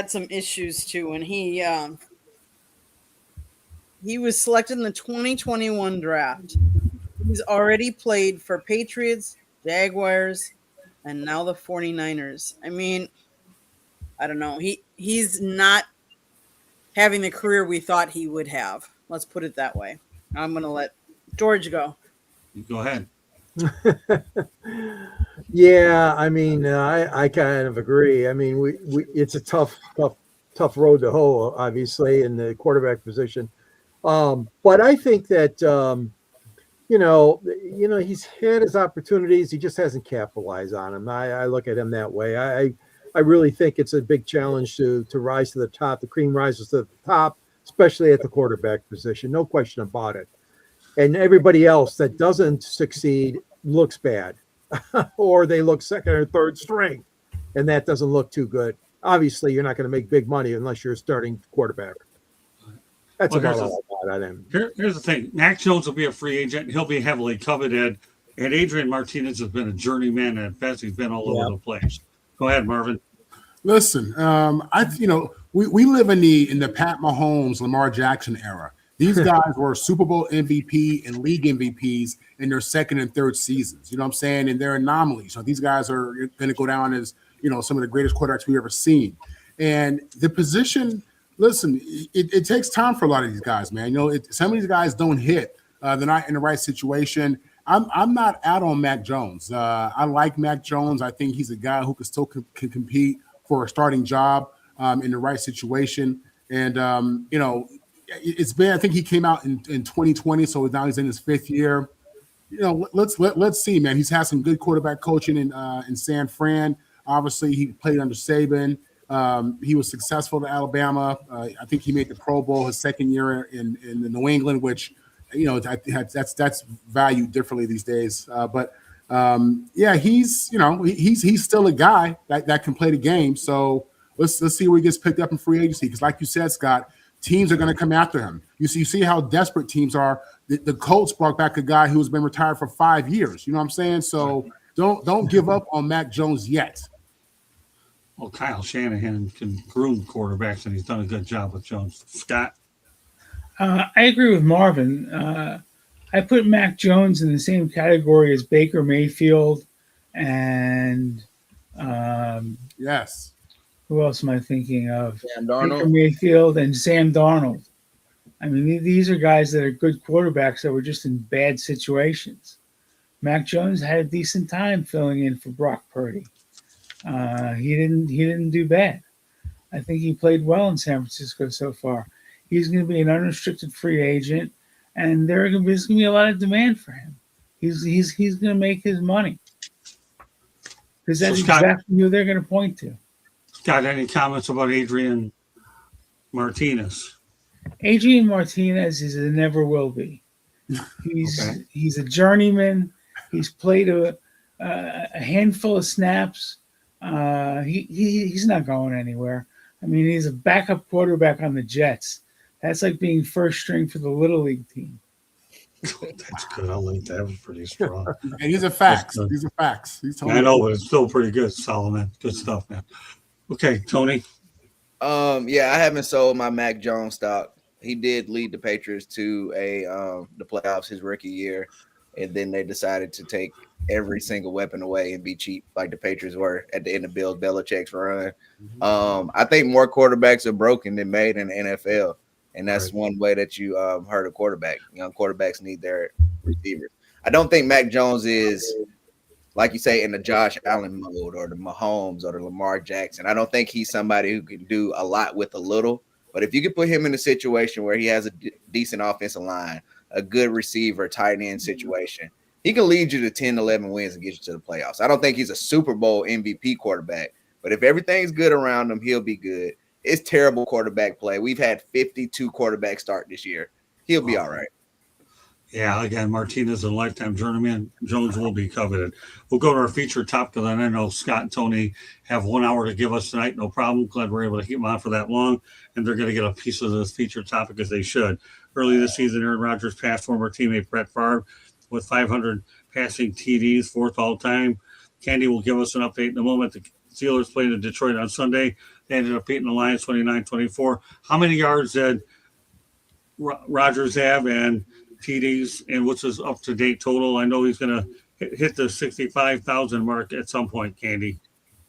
some issues too, and he was selected in the 2021 draft. He's already played for Patriots, Jaguars, and now the 49ers. I don't know. He's not having the career we thought he would have. Let's put it that way. I'm going to let George go. Go ahead. Yeah, I kind of agree. It's a tough road to hoe, obviously, in the quarterback position. But I think that he's had his opportunities. He just hasn't capitalized on them. I look at him that way. I really think it's a big challenge to rise to the top. The cream rises to the top, especially at the quarterback position. No question about it. And everybody else that doesn't succeed looks bad, or they look second or third string, and that doesn't look too good. obviously you're not going to make big money unless you're a starting quarterback. That's Well, about here's all I got on him. Here's the thing. Mac Jones will be a free agent. He'll be heavily coveted. And Adrian Martinez has been a journeyman, and at best, he's been all over the place. Go ahead, Marvin. Listen, we live in the Pat Mahomes, Lamar Jackson era. These guys were Super Bowl MVP and league MVPs in their second and third seasons. You know what I'm saying? And they're anomalies. So these guys are going to go down as, some of the greatest quarterbacks we've ever seen. And the position, listen, it takes time for a lot of these guys, man. Some of these guys don't hit. They're not in the right situation. I'm not out on Mac Jones. I like Mac Jones. I think he's a guy who can still can compete for a starting job in the right situation. And, it's been, I think he came out in 2020, so now he's in his fifth year. Let's see, man. He's had some good quarterback coaching in San Fran. Obviously, he played under Saban. He was successful at Alabama. I think he made the Pro Bowl his second year in New England, which, that's valued differently these days. He's still a guy that can play the game. So let's see where he gets picked up in free agency. Because like you said, Scott, teams are going to come after him. You see how desperate teams are. The Colts brought back a guy who's been retired for 5 years. You know what I'm saying? So don't give up on Mac Jones yet. Well, Kyle Shanahan can groom quarterbacks, and he's done a good job with Jones. Scott? I agree with Marvin. I put Mac Jones in the same category as Baker Mayfield and yes. Who else am I thinking of? Sam Darnold. Baker Mayfield and Sam Darnold. I mean, these are guys that are good quarterbacks that were just in bad situations. Mac Jones had a decent time filling in for Brock Purdy. He didn't do bad. I think he played well in San Francisco so far. He's going to be an unrestricted free agent, and there's going to be a lot of demand for him. He's going to make his money because that's exactly who they're going to point to. Got any comments about Adrian Martinez? Adrian Martinez is a never will be. He's a journeyman. He's played a handful of snaps. He's not going anywhere. I mean, he's a backup quarterback on the Jets. That's like being first string for the Little League team. That's good. I'll link that. Was pretty strong. And these are facts. These are facts. I know, but it's still pretty good, Solomon. Good stuff, man. Okay, Tony. I haven't sold my Mac Jones stock. He did lead the Patriots to the playoffs his rookie year, and then they decided to take every single weapon away and be cheap like the Patriots were at the end of Bill Belichick's run. I think more quarterbacks are broken than made in the NFL, and that's one way that you hurt a quarterback. Young quarterbacks need their receivers. I don't think Mac Jones is, like you say, in the Josh Allen mode or the Mahomes or the Lamar Jackson. I don't think he's somebody who can do a lot with a little. But if you could put him in a situation where he has a decent offensive line, a good receiver, tight end situation, he can lead you to 10, 11 wins and get you to the playoffs. I don't think he's a Super Bowl MVP quarterback. But if everything's good around him, he'll be good. It's terrible quarterback play. We've had 52 quarterbacks start this year. He'll be all right. Yeah, again, Martinez, a lifetime journeyman. Jones will be coveted. We'll go to our feature topic, and then I know Scott and Tony have 1 hour to give us tonight. No problem. Glad we're able to keep them on for that long, and they're going to get a piece of this feature topic as they should. Early this season, Aaron Rodgers passed former teammate Brett Favre with 500 passing TDs, fourth all time. Candy will give us an update in a moment. The Steelers played in Detroit on Sunday. They ended up beating the Lions 29-24. How many yards did Rodgers have and TDs, and what's his up-to-date total? I know he's going to hit the 65,000 mark at some point, Candy.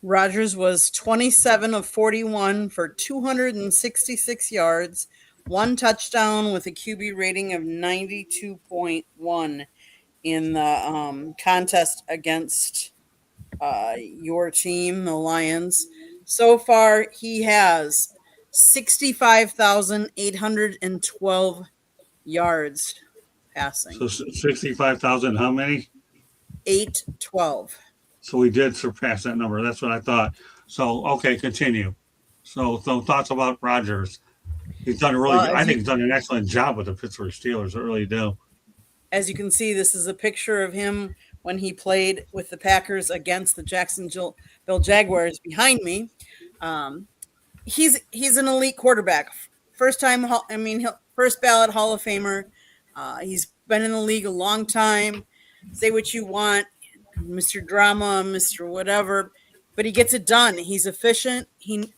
Rodgers was 27 of 41 for 266 yards, 1 touchdown with a QB rating of 92.1 in the contest against your team, the Lions. So far, he has 65,812 yards passing. So 65,000, how many? 812. So we did surpass that number. That's what I thought. So, okay, continue. So thoughts about Rodgers. He's done I think he's done an excellent job with the Pittsburgh Steelers. I really do. As you can see, this is a picture of him when he played with the Packers against the Jacksonville Jaguars behind me. He's an elite quarterback. First time, first ballot Hall of Famer. He's been in the league a long time. Say what you want, Mr. Drama, Mr. Whatever, but he gets it done. He's efficient. He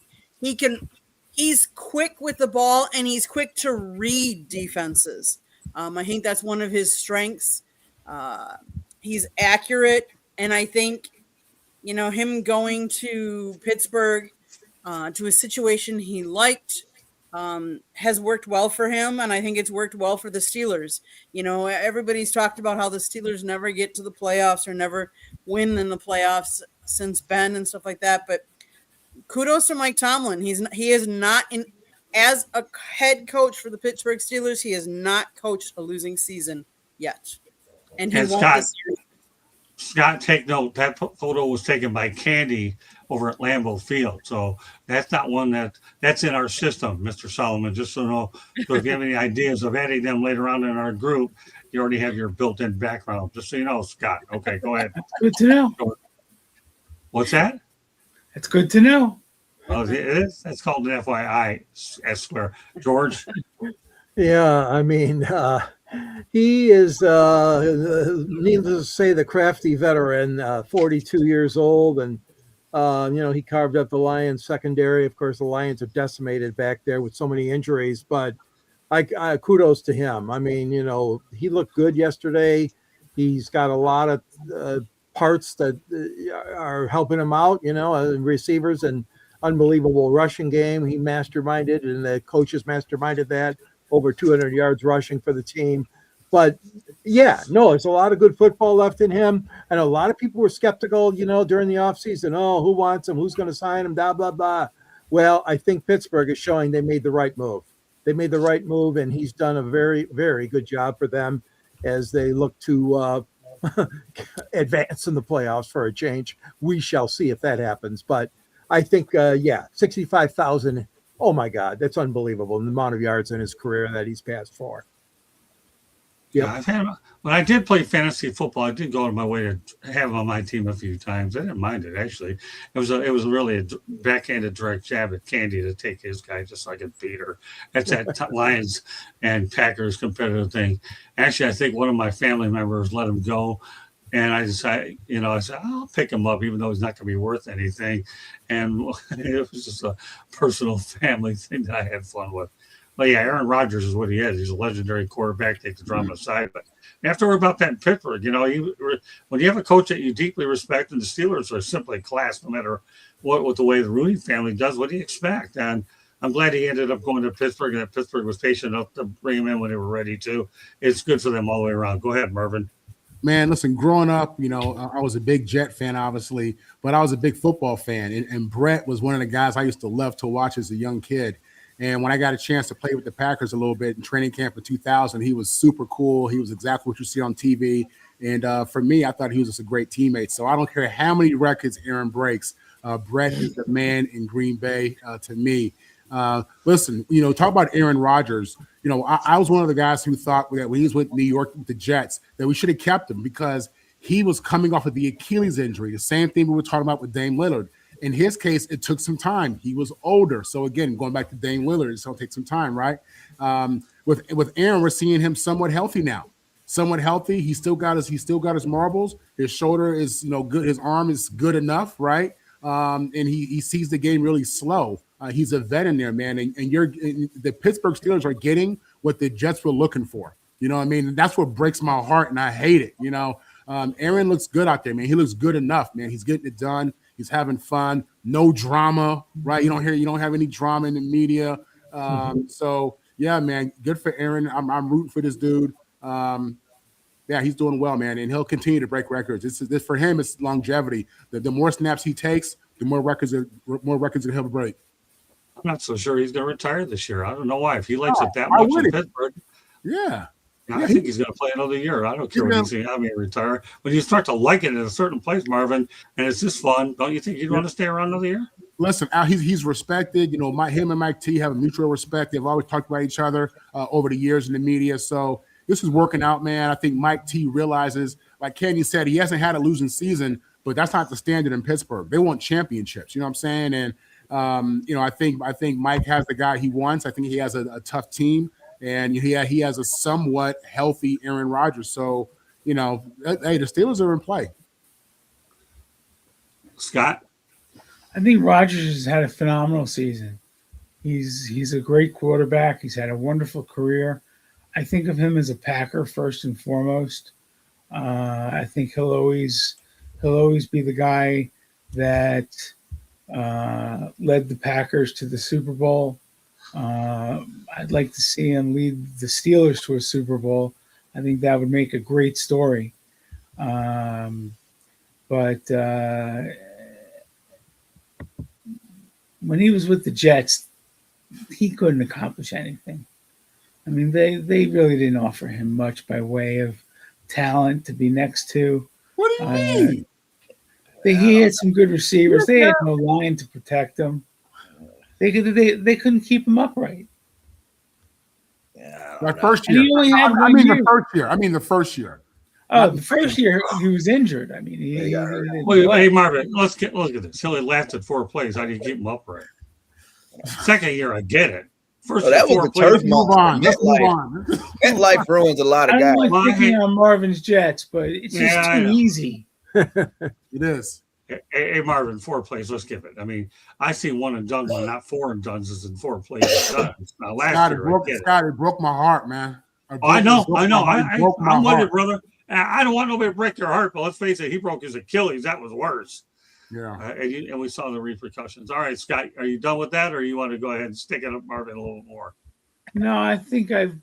can. He's quick with the ball, and he's quick to read defenses. I think that's one of his strengths. He's accurate, and I think him going to Pittsburgh to a situation he liked has worked well for him, and I think it's worked well for the Steelers. Everybody's talked about how the Steelers never get to the playoffs or never win in the playoffs since Ben and stuff like that, but kudos to Mike Tomlin. He is not as a head coach for the Pittsburgh Steelers. He has not coached a losing season yet, and he won't this year. Scott, take note. That photo was taken by Candy over at Lambeau Field, so that's not one that's in our system, Mr. Solomon. Just so you know, so if you have any ideas of adding them later on in our group, you already have your built-in background. Just so you know, Scott. Okay, go ahead. Good to know. What's that? It's good to know. Oh, it is? That's called an FYI, S-square. George? Yeah, I mean, he is, needless to say, the crafty veteran, 42 years old, and he carved up the Lions secondary. Of course, the Lions are decimated back there with so many injuries, but I kudos to him. I mean, he looked good yesterday. He's got a lot of parts that are helping him out, receivers and unbelievable rushing game. He masterminded, and the coaches masterminded that. Over 200 yards rushing for the team. But there's a lot of good football left in him. And a lot of people were skeptical, during the offseason. Oh, who wants him? Who's going to sign him? Blah, blah, blah. Well, I think Pittsburgh is showing they made the right move. They made the right move, and he's done a very, very good job for them as they look to advance in the playoffs for a change. We shall see if that happens. But I think, 65,000. Oh my God, that's unbelievable. The amount of yards in his career that he's passed for. Yep. Yeah, when I did play fantasy football, I did go out of my way to have him on my team a few times. I didn't mind it, actually. It was really a backhanded direct jab at Candy to take his guy just so I could beat her. That's that Lions and Packers competitive thing. Actually, I think one of my family members let him go. And I decided, I said, I'll pick him up, even though he's not going to be worth anything. And it was just a personal family thing that I had fun with. But yeah, Aaron Rodgers is what he is. He's a legendary quarterback. Take the drama aside, but you have to worry about that in Pittsburgh. When you have a coach that you deeply respect, and the Steelers are simply class, no matter what the way the Rooney family does. What do you expect? And I'm glad he ended up going to Pittsburgh, and that Pittsburgh was patient enough to bring him in when they were ready to. It's good for them all the way around. Go ahead, Mervin. Man, listen, growing up, I was a big Jet fan, obviously, but I was a big football fan. And Brett was one of the guys I used to love to watch as a young kid. And when I got a chance to play with the Packers a little bit in training camp in 2000, he was super cool. He was exactly what you see on TV. And for me, I thought he was just a great teammate. So I don't care how many records Aaron breaks. Brett is the man in Green Bay to me. Listen, talk about Aaron Rodgers. I was one of the guys who thought that when he was with New York, with the Jets, that we should have kept him because he was coming off of the Achilles injury. The same thing we were talking about with Dame Lillard. In his case, it took some time. He was older. So again, going back to Dame Lillard, it's going to take some time, right? With Aaron, we're seeing him somewhat healthy now. Somewhat healthy. He's still got his marbles. His shoulder is good. His arm is good enough, right? And he sees the game really slow. He's a vet in there, man. And the Pittsburgh Steelers are getting what the Jets were looking for. You know what I mean? That's what breaks my heart, and I hate it. Aaron looks good out there, man. He looks good enough, man. He's getting it done. He's having fun. No drama, right? You don't have any drama in the media. So yeah, man, good for Aaron. I'm rooting for this dude. He's doing well, man, and he'll continue to break records. This for him, it's longevity. The more snaps he takes, the more records that he'll break. I'm not so sure he's going to retire this year. I don't know why. If he likes it that much in Pittsburgh, I think he's going to play another year. I don't care what he's saying. I mean, retire. When you start to like it in a certain place, Marvin, and it's just fun, don't you think you'd want to stay around another year? Listen, he's respected. Him and Mike T have a mutual respect. They've always talked about each other over the years in the media. So this is working out, man. I think Mike T realizes, like Kenny said, he hasn't had a losing season, but that's not the standard in Pittsburgh. They want championships. You know what I'm saying? And I think Mike has the guy he wants. I think he has a tough team, and he has a somewhat healthy Aaron Rodgers. So, hey, the Steelers are in play. Scott? I think Rodgers has had a phenomenal season. He's a great quarterback. He's had a wonderful career. I think of him as a Packer first and foremost. I think he'll always be the guy that led the Packers to the Super Bowl. I'd like to see him lead the Steelers to a Super Bowl. I think that would make a great story. But when he was with the Jets, he couldn't accomplish anything. I mean, they really didn't offer him much by way of talent to be next to. What do you mean? He had some good receivers. They had no line to protect him. They couldn't keep him upright. Yeah, That first And year. he only had I one mean, year. the first year. Oh, the first year he was injured. I mean, he didn't Wait, play. hey, Marvin, look at this. He only lasted 4 plays. How do you keep him upright? Second year, I get it. First that was 4 the plays. turf Move monster. on. Let's move on. MetLife ruins a lot I of don't guys. like picking on Marvin's Jets, but it's just Yeah, I too know. easy. It is. Hey, Marvin, 4 plays. Let's give it. I mean, I see one and done one, not 4 and done in 4 plays. Now, last Scott, year, I get it. Scott, it broke my heart, man. I know. It broke my I'm with heart. you, brother. I don't want nobody to break your heart, but let's face it, he broke his Achilles. That was worse. Yeah. And we saw the repercussions. All right, Scott, are you done with that, or you want to go ahead and stick it up Marvin a little more? No, I think I've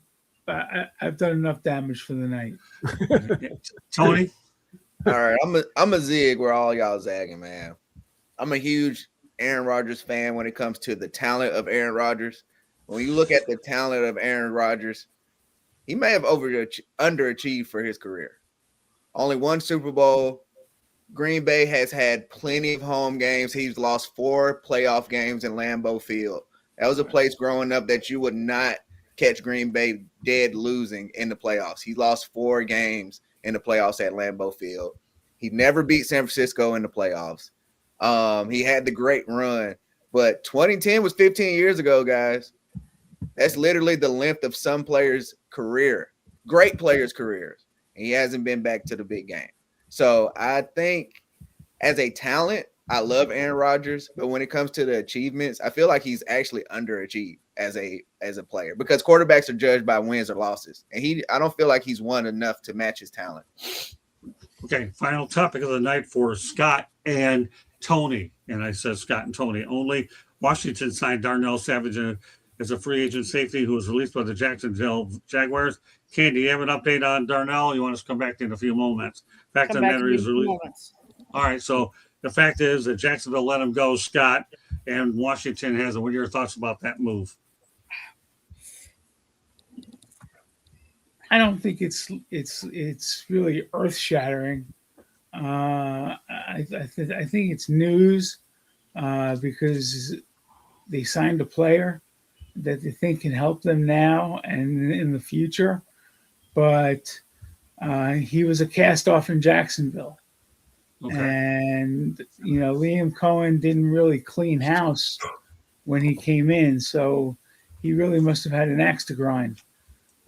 done enough damage for the night. Tony? All right, I'm a zig where all y'all zagging, man. I'm a huge Aaron Rodgers fan when it comes to the talent of Aaron Rodgers. When you look at the talent of Aaron Rodgers, he may have underachieved for his career. Only one Super Bowl. Green Bay has had plenty of home games. He's lost 4 playoff games in Lambeau Field. That was a place growing up that you would not catch Green Bay dead losing in the playoffs. He lost 4 games in the playoffs at Lambeau Field. He never beat San Francisco in the playoffs. He had the great run, but 2010 was 15 years ago, guys. That's literally the length of some players' career, great players' careers. And he hasn't been back to the big game. So I think as a talent, I love Aaron Rodgers, but when it comes to the achievements, I feel like he's actually underachieved as a player because quarterbacks are judged by wins or losses. And I don't feel like he's won enough to match his talent. Okay, final topic of the night for Scott and Tony. And I said Scott and Tony only. Washington signed Darnell Savage as a free agent safety who was released by the Jacksonville Jaguars. Ken, do you have an update on Darnell? You want us to come back in a few moments? Fact of the matter is released. All right, so the fact is that Jacksonville let him go, Scott, and Washington has it. What are your thoughts about that move? I don't think it's really earth shattering. I think it's news because they signed a player that they think can help them now and in the future, but he was a cast off in Jacksonville. Okay. And Liam Cohen didn't really clean house when he came in, so he really must have had an axe to grind.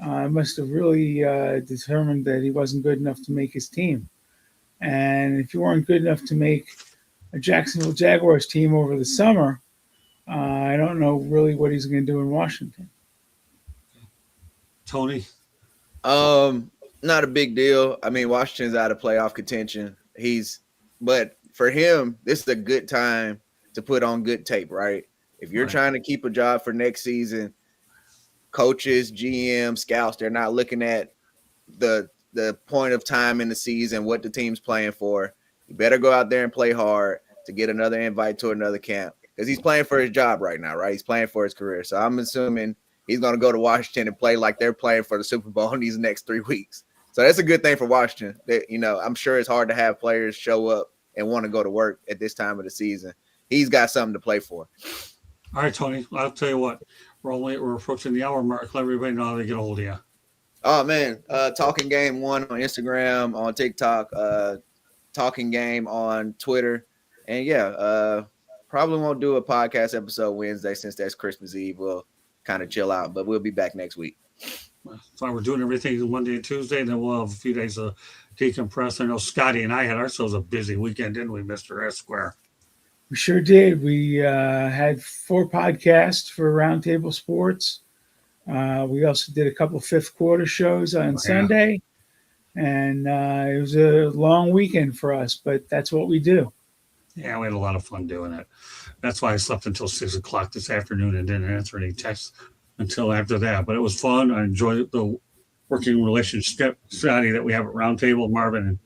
Must have really determined that he wasn't good enough to make his team. And if you weren't good enough to make a Jacksonville Jaguars team over the summer, I don't know really what he's going to do in Washington. Tony? Not a big deal. I mean, Washington's out of playoff contention. But for him, this is a good time to put on good tape, right? If you're trying to keep a job for next season, coaches, GM, scouts, they're not looking at the point of time in the season, what the team's playing for. You better go out there and play hard to get another invite to another camp because he's playing for his job right now, right? He's playing for his career. So I'm assuming he's going to go to Washington and play like they're playing for the Super Bowl in these next 3 weeks. So that's a good thing for Washington. I'm sure it's hard to have players show up and want to go to work at this time of the season. He's got something to play for. All right, Tony, I'll tell you what. We're approaching the hour mark. Let everybody know how to get a hold of you. Oh, man. Talking Game 1 on Instagram, on TikTok, Talking Game on Twitter. And, Probably won't do a podcast episode Wednesday since that's Christmas Eve. We'll kind of chill out, but we'll be back next week. So we're doing everything Monday and Tuesday, and then we'll have a few days of decompress. I know Scotty and I had ourselves a busy weekend, didn't we, Mr. Esquire? We sure did. We had 4 podcasts for Roundtable Sports. We also did a couple fifth quarter shows on Sunday, and it was a long weekend for us, but that's what we do. Yeah, we had a lot of fun doing it. That's why I slept until 6 o'clock this afternoon and didn't answer any texts until after that. But it was fun. I enjoyed the working relationship, Scotty, that we have at Roundtable. Marvin and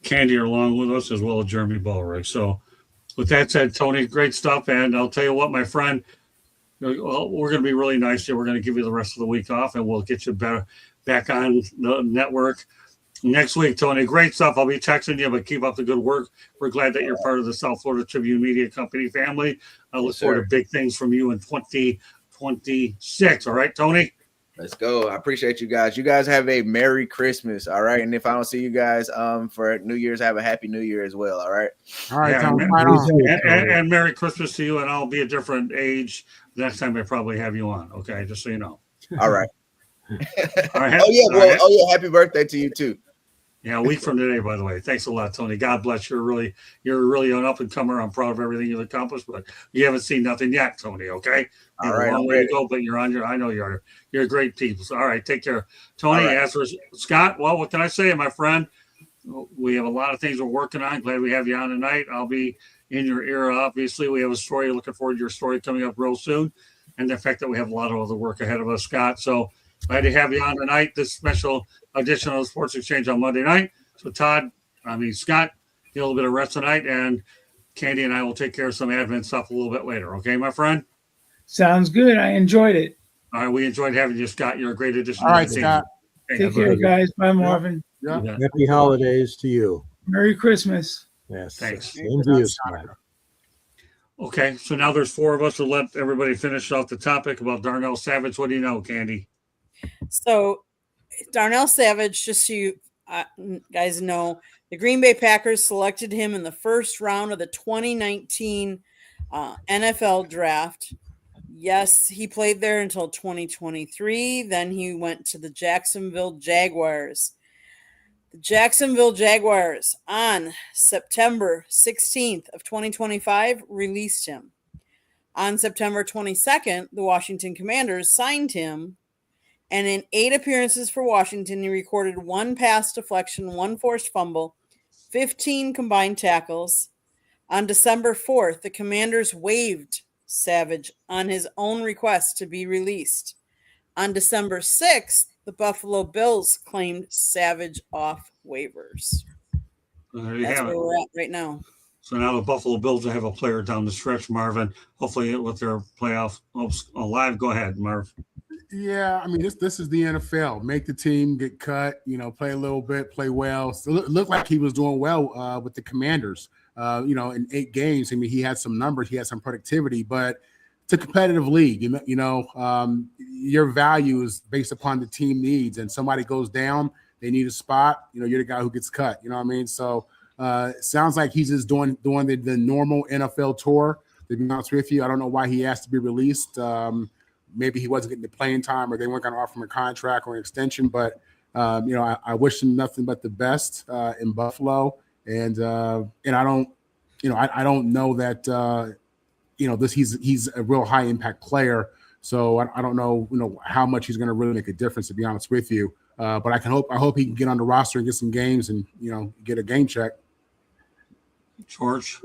Candy are along with us, as well as Jeremy Ballrig. So with that said, Tony, great stuff. And I'll tell you what, my friend, well, we're going to be really nice here. We're going to give you the rest of the week off, and we'll get you back on the network next week, Tony. Great stuff. I'll be texting you, but keep up the good work. We're glad that you're part of the South Florida Tribune Media Company family. I look forward to big things from you in 2026. All right, Tony? Let's go. I appreciate you guys. You guys have a Merry Christmas. All right. And if I don't see you guys for New Year's, have a Happy New Year as well. All right. All right. And Merry Christmas to you. And I'll be a different age next time I probably have you on. Okay. Just so you know. All right. All right. Oh, yeah. Happy birthday to you too. Yeah, a week from today, by the way. Thanks a lot, Tony. God bless you. You're really an up and comer. I'm proud of everything you've accomplished, but you haven't seen nothing yet, Tony. Okay. All right. A long way to go, but you're on your. I know you're a great people. So, all right, take care, Tony. As for Scott, well, what can I say, my friend? We have a lot of things we're working on. Glad we have you on tonight. I'll be in your ear. Obviously, we have a story. Looking forward to your story coming up real soon, and the fact that we have a lot of other work ahead of us, Scott. So glad to have you on tonight. This special edition of the Sports Exchange on Monday night. So Scott, get a little bit of rest tonight, and Candy and I will take care of some admin stuff a little bit later. Okay, my friend? Sounds good. I enjoyed it. All right, we enjoyed having you, Scott. You're a great addition. All right, Scott. Take care, guys. Bye, Marvin. Yeah. Happy holidays to you. Merry Christmas. Yes. Thanks. Same to you, Scott. Okay, so now there's 4 of us. We'll let everybody finish off the topic about Darnell Savage. What do you know, Candy? So Darnell Savage, just so you guys know, the Green Bay Packers selected him in the first round of the 2019 NFL draft. Yes, he played there until 2023. Then he went to the Jacksonville Jaguars. The Jacksonville Jaguars on September 16th of 2025 released him. On September 22nd, the Washington Commanders signed him. And in 8 appearances for Washington, he recorded 1 pass deflection, 1 forced fumble, 15 combined tackles. On December 4th, the Commanders waived Savage on his own request to be released. On December 6th, the Buffalo Bills claimed Savage off waivers. That's where we're at right now. So now the Buffalo Bills will have a player down the stretch, Marvin. Hopefully with their playoff hopes alive. Go ahead, Marv. Yeah, I mean this is the NFL. Make the team, get cut, play a little bit, play well. So it looked like he was doing well with the Commanders. In 8 games, I mean he had some numbers, he had some productivity, but it's a competitive league. Your value is based upon the team needs, and somebody goes down, they need a spot. You're the guy who gets cut. You know what I mean? So it sounds like he's just doing the normal NFL tour. To be honest with you, I don't know why he asked to be released. Maybe he wasn't getting the playing time, or they weren't going to offer him a contract or an extension. But I wish him nothing but the best in Buffalo. And I don't know that he's a real high impact player. So I don't know how much he's going to really make a difference, to be honest with you. But I hope he can get on the roster and get some games and get a game check. George.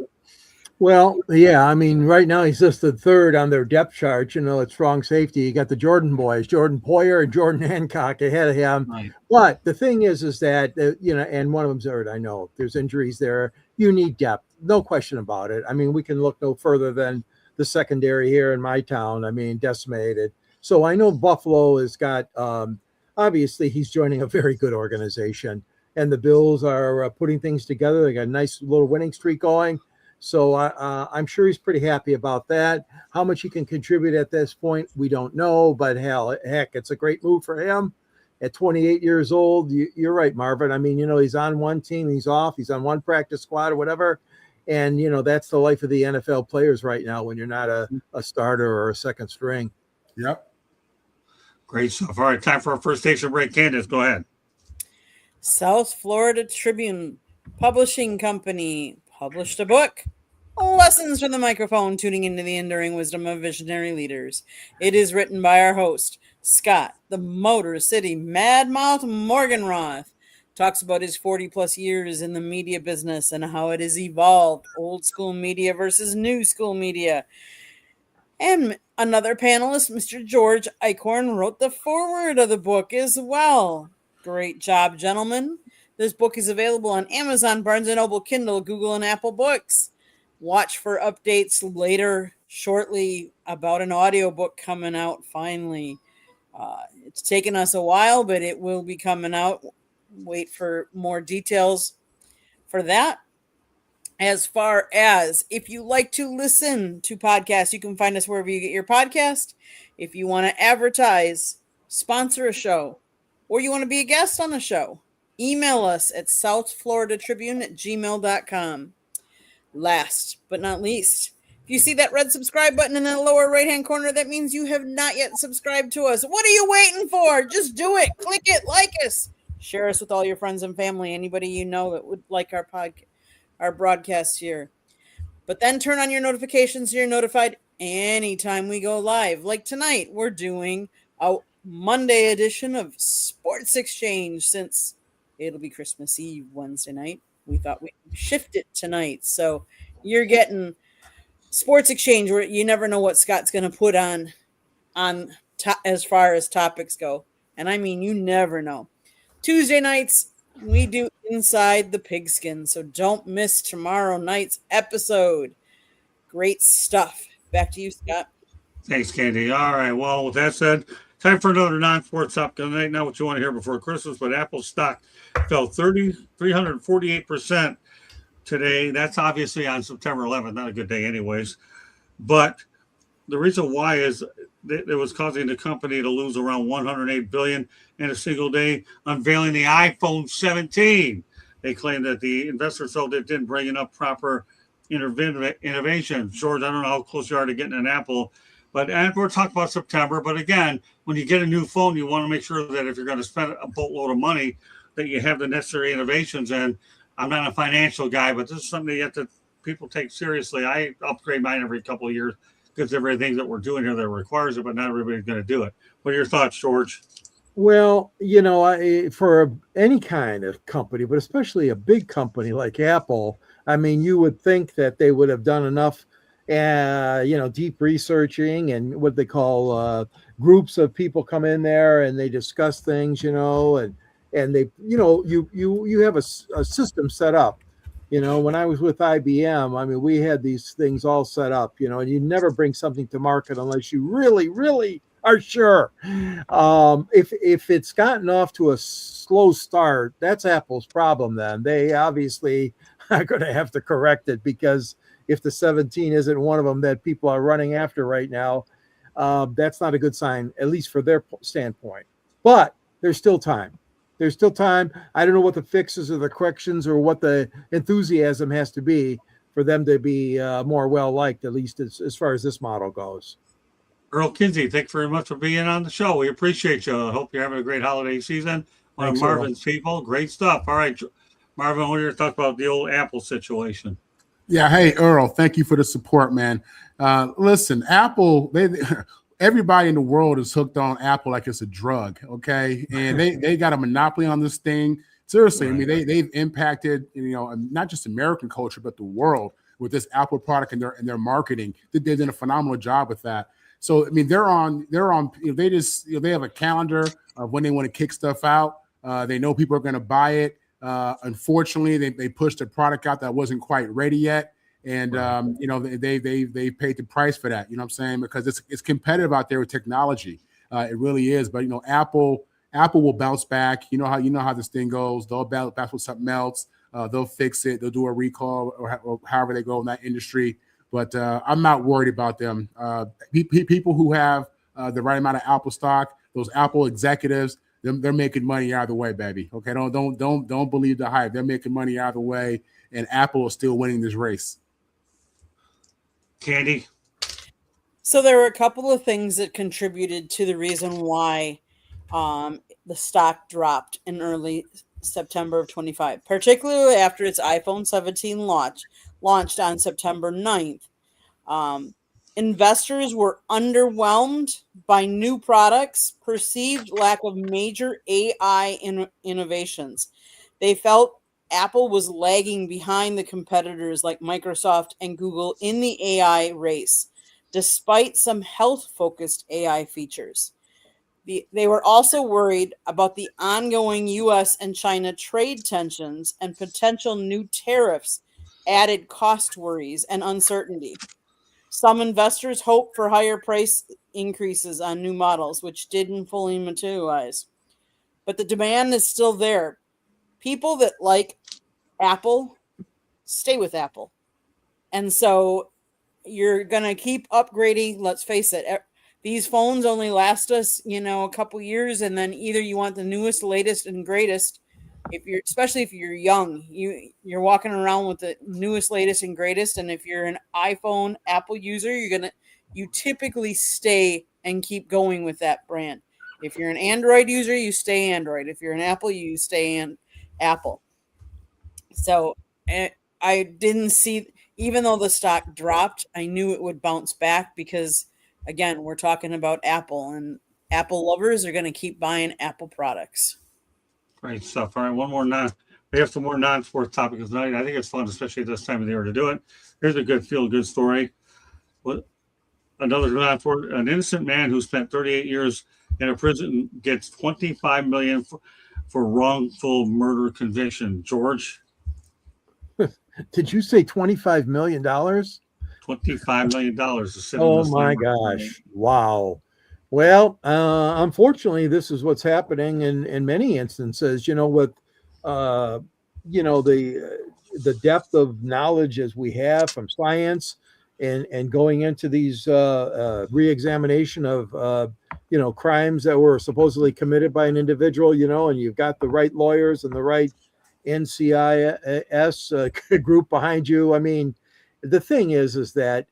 Well, yeah, I mean, right now he's just the 3rd on their depth chart. It's strong safety. You got the Jordan boys, Jordan Poyer and Jordan Hancock ahead of him. Right. But the thing is that, and one of them's hurt. I know there's injuries there. You need depth. No question about it. I mean, we can look no further than the secondary here in my town. I mean, decimated. So I know Buffalo has got, obviously he's joining a very good organization, and the Bills are putting things together. They got a nice little winning streak going. So I'm sure he's pretty happy about that. How much he can contribute at this point, we don't know. But heck, it's a great move for him. At 28 years old, you're right, Marvin. I mean, he's on one team, he's off, he's on one practice squad or whatever. And, that's the life of the NFL players right now when you're not a starter or a second string. Yep. Great stuff. All right, time for our first station break. Candace, go ahead. South Florida Tribune Publishing Company published a book, Lessons from the Microphone, Tuning into the Enduring Wisdom of Visionary Leaders. It is written by our host, Scott, the Motor City Madmouth Morganroth. Talks about his 40-plus years in the media business and how it has evolved, old school media versus new school media. And another panelist, Mr. George Eichhorn, wrote the foreword of the book as well. Great job, gentlemen. This book is available on Amazon, Barnes & Noble, Kindle, Google, and Apple Books. Watch for updates later, shortly, about an audiobook coming out finally. It's taken us a while, but it will be coming out. Wait for more details for that. As far as if you like to listen to podcasts, you can find us wherever you get your podcast. If you want to advertise, sponsor a show, or you want to be a guest on a show, email us at southfloridatribune@gmail.com. Last but not least, if you see that red subscribe button in the lower right-hand corner, that means you have not yet subscribed to us. What are you waiting for? Just do it. Click it. Like us. Share us with all your friends and family. Anybody you know that would like our podcast, our broadcast here. But then turn on your notifications so you're notified anytime we go live. Like tonight, we're doing a Monday edition of Sports Exchange since it'll be Christmas Eve Wednesday night. We thought we'd shift it tonight. So you're getting Sports Exchange where you never know what Scott's going to put on as far as topics go. And I mean, you never know. Tuesday nights, we do Inside the Pigskin, so don't miss tomorrow night's episode. Great stuff. Back to you, Scott. Thanks, Candy. All right. Well, with that said, time for another non-sports topic tonight. Not what you want to hear before Christmas, but Apple stock fell 348% today. That's obviously on September 11th. Not a good day anyways. But the reason why is it was causing the company to lose around $108 billion in a single day, unveiling the iPhone 17. They claim that the investors felt it didn't bring enough proper innovation. George, I don't know how close you are to getting an Apple, and we're talking about September. But again, when you get a new phone, you want to make sure that if you're going to spend a boatload of money, that you have the necessary innovations. And I'm not a financial guy, but this is something that people take seriously. I upgrade mine every couple of years because of everything that we're doing here that requires it, but not everybody's going to do it. What are your thoughts, George? Well, for any kind of company, but especially a big company like Apple, I mean, you would think that they would have done enough, deep researching and what they call groups of people come in there and they discuss things, and they, you have a system set up. When I was with IBM, I mean, we had these things all set up, and you never bring something to market unless you really, really are sure. If it's gotten off to a slow start, that's Apple's problem then. They obviously are going to have to correct it, because if the 17 isn't one of them that people are running after right now, that's not a good sign, at least for their standpoint. But there's still time. There's still time. I don't know what the fixes or the corrections or what the enthusiasm has to be for them to be more well-liked, at least as far as this model goes. Earl Kinsey, thanks very much for being on the show. We appreciate you. I hope you're having a great holiday season. One of Marvin's people. Great stuff. All right, Marvin, what are your thoughts about the old Apple situation? Yeah. Hey, Earl, thank you for the support, man. Listen, Apple, everybody in the world is hooked on Apple like it's a drug, okay? And they got a monopoly on this thing. Seriously, right. I mean, they've impacted, not just American culture, but the world with this Apple product and their marketing. They've done a phenomenal job with that. So, I mean, they have a calendar of when they want to kick stuff out. They know people are going to buy it. Unfortunately, they pushed a product out that wasn't quite ready yet. And, they paid the price for that, you know what I'm saying? Because it's competitive out there with technology. It really is. But, Apple will bounce back. You know how this thing goes. They'll bounce with something else. They'll fix it. They'll do a recall or however they go in that industry. But I'm not worried about them. People who have the right amount of Apple stock, those Apple executives, they're making money either way, baby. Okay, don't believe the hype. They're making money either way, and Apple is still winning this race. Candy. So there were a couple of things that contributed to the reason why the stock dropped in early September of 25, particularly after its iPhone 17 launched on September 9th. Investors were underwhelmed by new products, perceived lack of major AI innovations. They felt Apple was lagging behind the competitors like Microsoft and Google in the AI race, despite some health-focused AI features. They were also worried about the ongoing U.S. and China trade tensions and potential new tariffs added cost worries and uncertainty. Some investors hoped for higher price increases on new models, which didn't fully materialize. But the demand is still there. People that like Apple stay with Apple. And so you're going to keep upgrading. Let's face it. These phones only last us, a couple years, and then either you want the newest, latest, and greatest. Especially if you're young, you're walking around with the newest, latest, and greatest. And if you're an iPhone Apple user, you typically stay and keep going with that brand. If you're an Android user, you stay Android. If you're an Apple, you stay in Apple. So I didn't see, even though the stock dropped, I knew it would bounce back because, again, we're talking about Apple, and Apple lovers are going to keep buying Apple products. Great stuff. All right, we have some more non-sports topics tonight. I think it's fun, especially at this time of the year, to do it. Here's a good feel-good story. Another non-sport: an innocent man who spent 38 years in a prison gets $25 million for wrongful murder conviction. George, Did you say $25 million? $25 million. Oh my gosh! Wow. Well, unfortunately, this is what's happening in many instances. With the depth of knowledge as we have from science, and going into these re-examination of crimes that were supposedly committed by an individual. And you've got the right lawyers and the right NCIS group behind you. I mean, the thing is that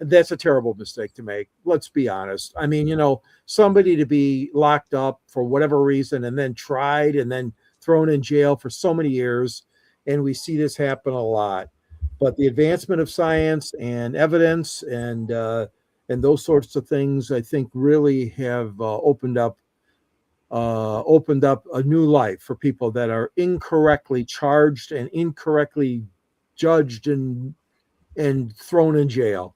that's a terrible mistake to make. Let's be honest. I mean, somebody to be locked up for whatever reason and then tried and then thrown in jail for so many years. And we see this happen a lot. But the advancement of science and evidence and those sorts of things, I think, really have opened up a new life for people that are incorrectly charged and incorrectly judged and thrown in jail.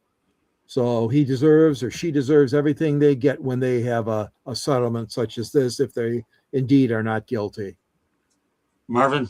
So he deserves, or she deserves, everything they get when they have a settlement such as this, if they indeed are not guilty. Marvin?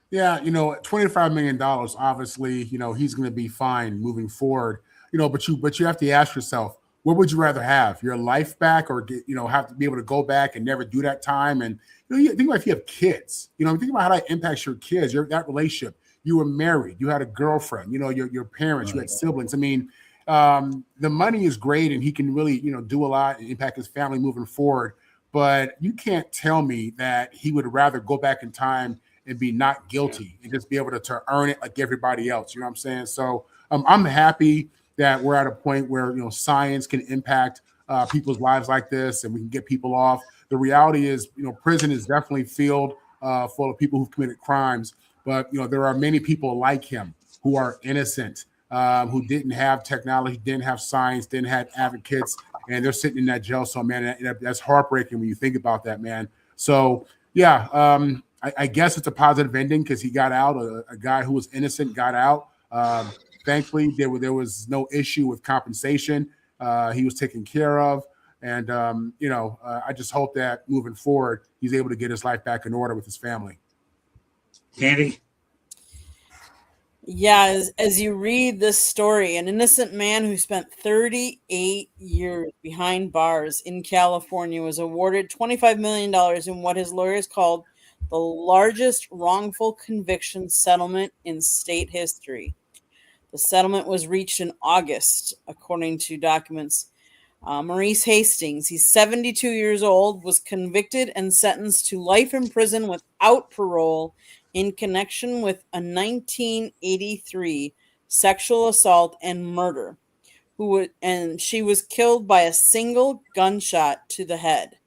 Yeah, $25 million, obviously, he's going to be fine moving forward, but you have to ask yourself, what would you rather have, your life back, or have to be able to go back and never do that time? And you think about if you have kids, think about how that impacts your kids, that relationship. You were married, you had a girlfriend, your parents, you had siblings. I mean, the money is great, and he can really, do a lot and impact his family moving forward. But you can't tell me that he would rather go back in time and be not guilty and just be able to earn it like everybody else. You know what I'm saying? So I'm happy that we're at a point where, science can impact people's lives like this, and we can get people off. The reality is, prison is definitely filled full of people who've committed crimes, but, there are many people like him who are innocent, who didn't have technology, didn't have science, didn't have advocates, and they're sitting in that jail cell, man. That's heartbreaking when you think about that, man. So, yeah, I guess it's a positive ending because he got out. A guy who was innocent got out. Thankfully, there was no issue with compensation. He was taken care of. And, I just hope that moving forward, he's able to get his life back in order with his family. Candy? Yeah, as you read this story, an innocent man who spent 38 years behind bars in California was awarded $25 million in what his lawyers called the largest wrongful conviction settlement in state history. The settlement was reached in August, according to documents. Maurice Hastings, he's 72 years old, was convicted and sentenced to life in prison without parole in connection with a 1983 sexual assault and murder. And she was killed by a single gunshot to the head.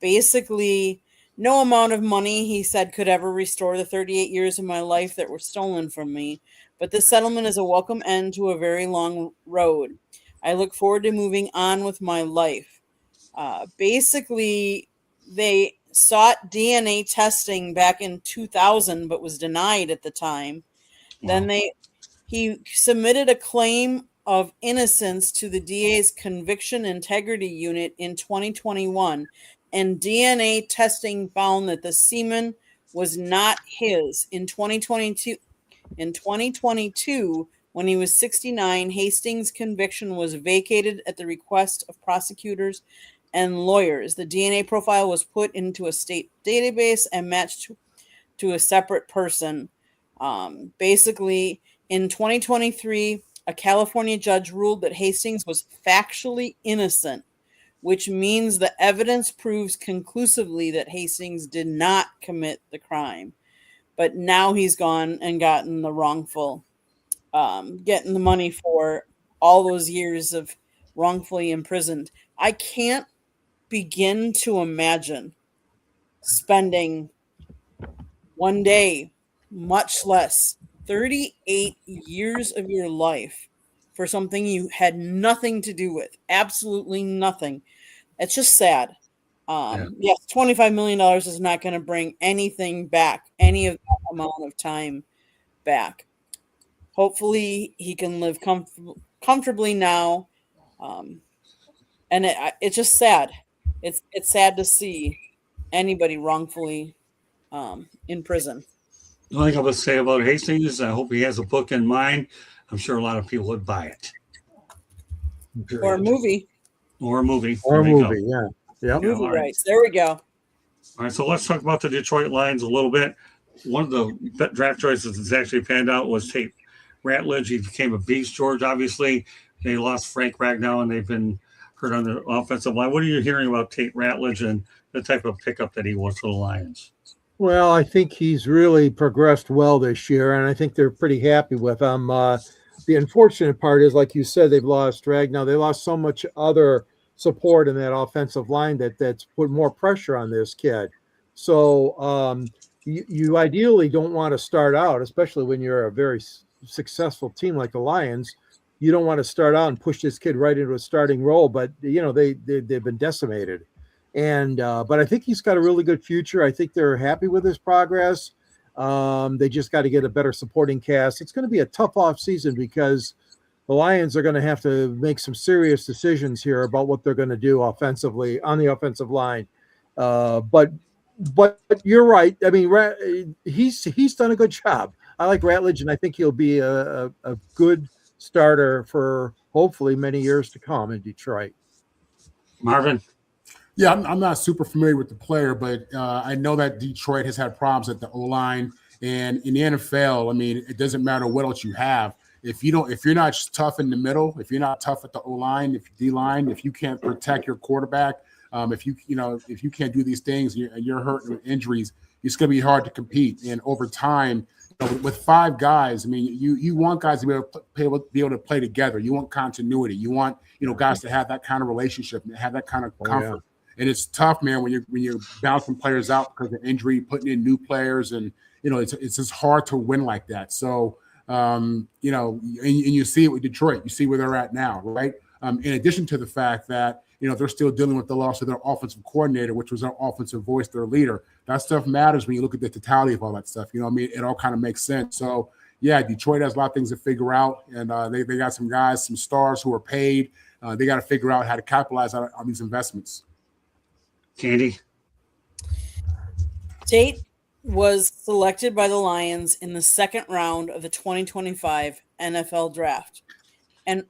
Basically, no amount of money, he said, could ever restore the 38 years of my life that were stolen from me. But this settlement is a welcome end to a very long road. I look forward to moving on with my life. Basically, they sought DNA testing back in 2000, but was denied at the time. Then he submitted a claim of innocence to the DA's Conviction Integrity Unit in 2021, and DNA testing found that the semen was not his. In 2022, when he was 69, Hastings' conviction was vacated at the request of prosecutors and lawyers. The DNA profile was put into a state database and matched to a separate person. Basically, in 2023, a California judge ruled that Hastings was factually innocent, which means the evidence proves conclusively that Hastings did not commit the crime. But now he's gone and gotten the wrongful, getting the money for all those years of wrongfully imprisoned. I can't begin to imagine spending one day, much less 38 years of your life for something you had nothing to do with, absolutely nothing. It's just sad. Yes, $25 million is not going to bring anything back, any of that amount of time back. Hopefully, he can live comfortably now. And it's just sad. It's sad to see anybody wrongfully in prison. The only thing I would say about Hastings, I hope he has a book in mind. I'm sure a lot of people would buy it. Or a movie. Or a movie. Or a There you movie, go. yeah. Yep. Movie all right. rights. There we go. All right, so let's talk about the Detroit Lions a little bit. One of the draft choices that's actually panned out was Tate Ratledge. He became a beast, George, obviously. They lost Frank Ragnow, and they've been hurt on the offensive line. What are you hearing about Tate Ratledge and the type of pickup that he was for the Lions? Well, I think he's really progressed well this year, and I think they're pretty happy with him. The unfortunate part is, like you said, they've lost Ragnow. They lost so much other support in that offensive line that's put more pressure on this kid. So you ideally don't want to start out, especially when you're a very successful team like the Lions. You don't want to start out and push this kid right into a starting role, but they've been decimated. And but I think he's got a really good future. I think they're happy with his progress. They just got to get a better supporting cast. It's going to be a tough off season because the Lions are going to have to make some serious decisions here about what they're going to do offensively on the offensive line. But you're right. I mean, he's done a good job. I like Ratledge, and I think he'll be a good starter for hopefully many years to come in Detroit. Marvin? Yeah, I'm not super familiar with the player, but I know that Detroit has had problems at the O-line. And in the NFL, I mean, it doesn't matter what else you have. If you're not tough in the middle, if you're not tough at the O-line, if D-line, if you can't protect your quarterback, if you can't do these things and you're hurt with injuries, it's going to be hard to compete. And over time, with five guys, I mean, you want guys to be able to play together. You want continuity. You want guys to have that kind of relationship and have that kind of comfort. Yeah. And it's tough, man, when you're bouncing players out because of injury, putting in new players, and it's just hard to win like that. So and you see it with Detroit. You see where they're at now, right? In addition to the fact that they're still dealing with the loss of their offensive coordinator, which was their offensive voice, their leader. That stuff matters when you look at the totality of all that stuff. It all kind of makes sense. So yeah, Detroit has a lot of things to figure out, and they got some guys, some stars who are paid. They got to figure out how to capitalize on these investments. Candy? Tate was selected by the Lions in the second round of the 2025 NFL draft. And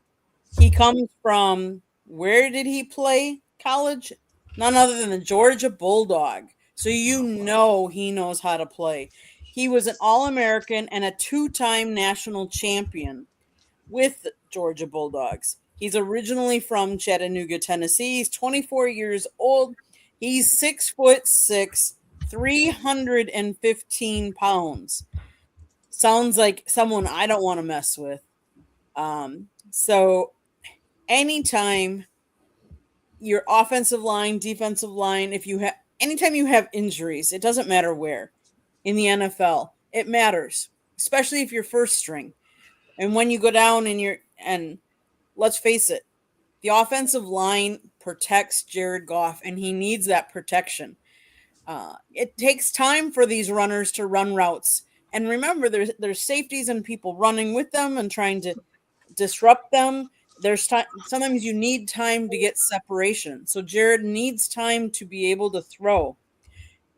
he comes from, where did he play college? None other than the Georgia Bulldog. So he knows how to play. He was an All-American and a two-time national champion with the Georgia Bulldogs. He's originally from Chattanooga, Tennessee. He's 24 years old. He's 6'6", 315 pounds. Sounds like someone I don't want to mess with. So anytime your offensive line, defensive line, anytime you have injuries, it doesn't matter where in the NFL, it matters, especially if you're first string. And when you go down and let's face it, the offensive line protects Jared Goff, and he needs that protection. It takes time for these runners to run routes. And remember, there's safeties and people running with them and trying to disrupt them. There's time. Sometimes you need time to get separation. So Jared needs time to be able to throw.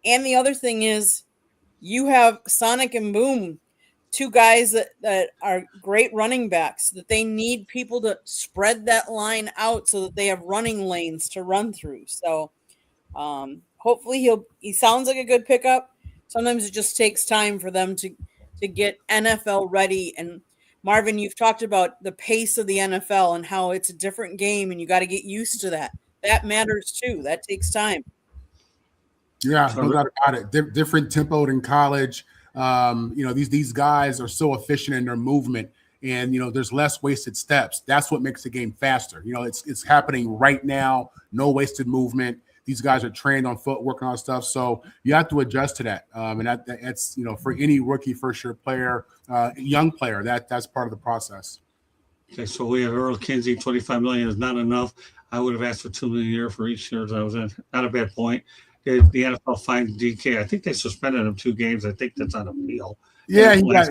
And the other thing is, you have Sonic and Boom, two guys that are great running backs, that they need people to spread that line out so that they have running lanes to run through. So hopefully he sounds like a good pickup. Sometimes it just takes time for them to get NFL ready. And Marvin, you've talked about the pace of the NFL and how it's a different game and you got to get used to that. That matters too. That takes time. Yeah, no doubt about it. Different tempo in college. These guys are so efficient in their movement, and there's less wasted steps. That's what makes the game faster. It's happening right now. No wasted movement. These guys are trained on footwork and all that stuff. So you have to adjust to that. And that's for any rookie first year player, young player, that's part of the process. Okay, so we have Earl Kinsey, $25 million is not enough. I would have asked for $2 million a year for each year that I was in. Not a bad point. The NFL fined DK. I think they suspended him 2 games. I think that's on appeal. Yeah, he got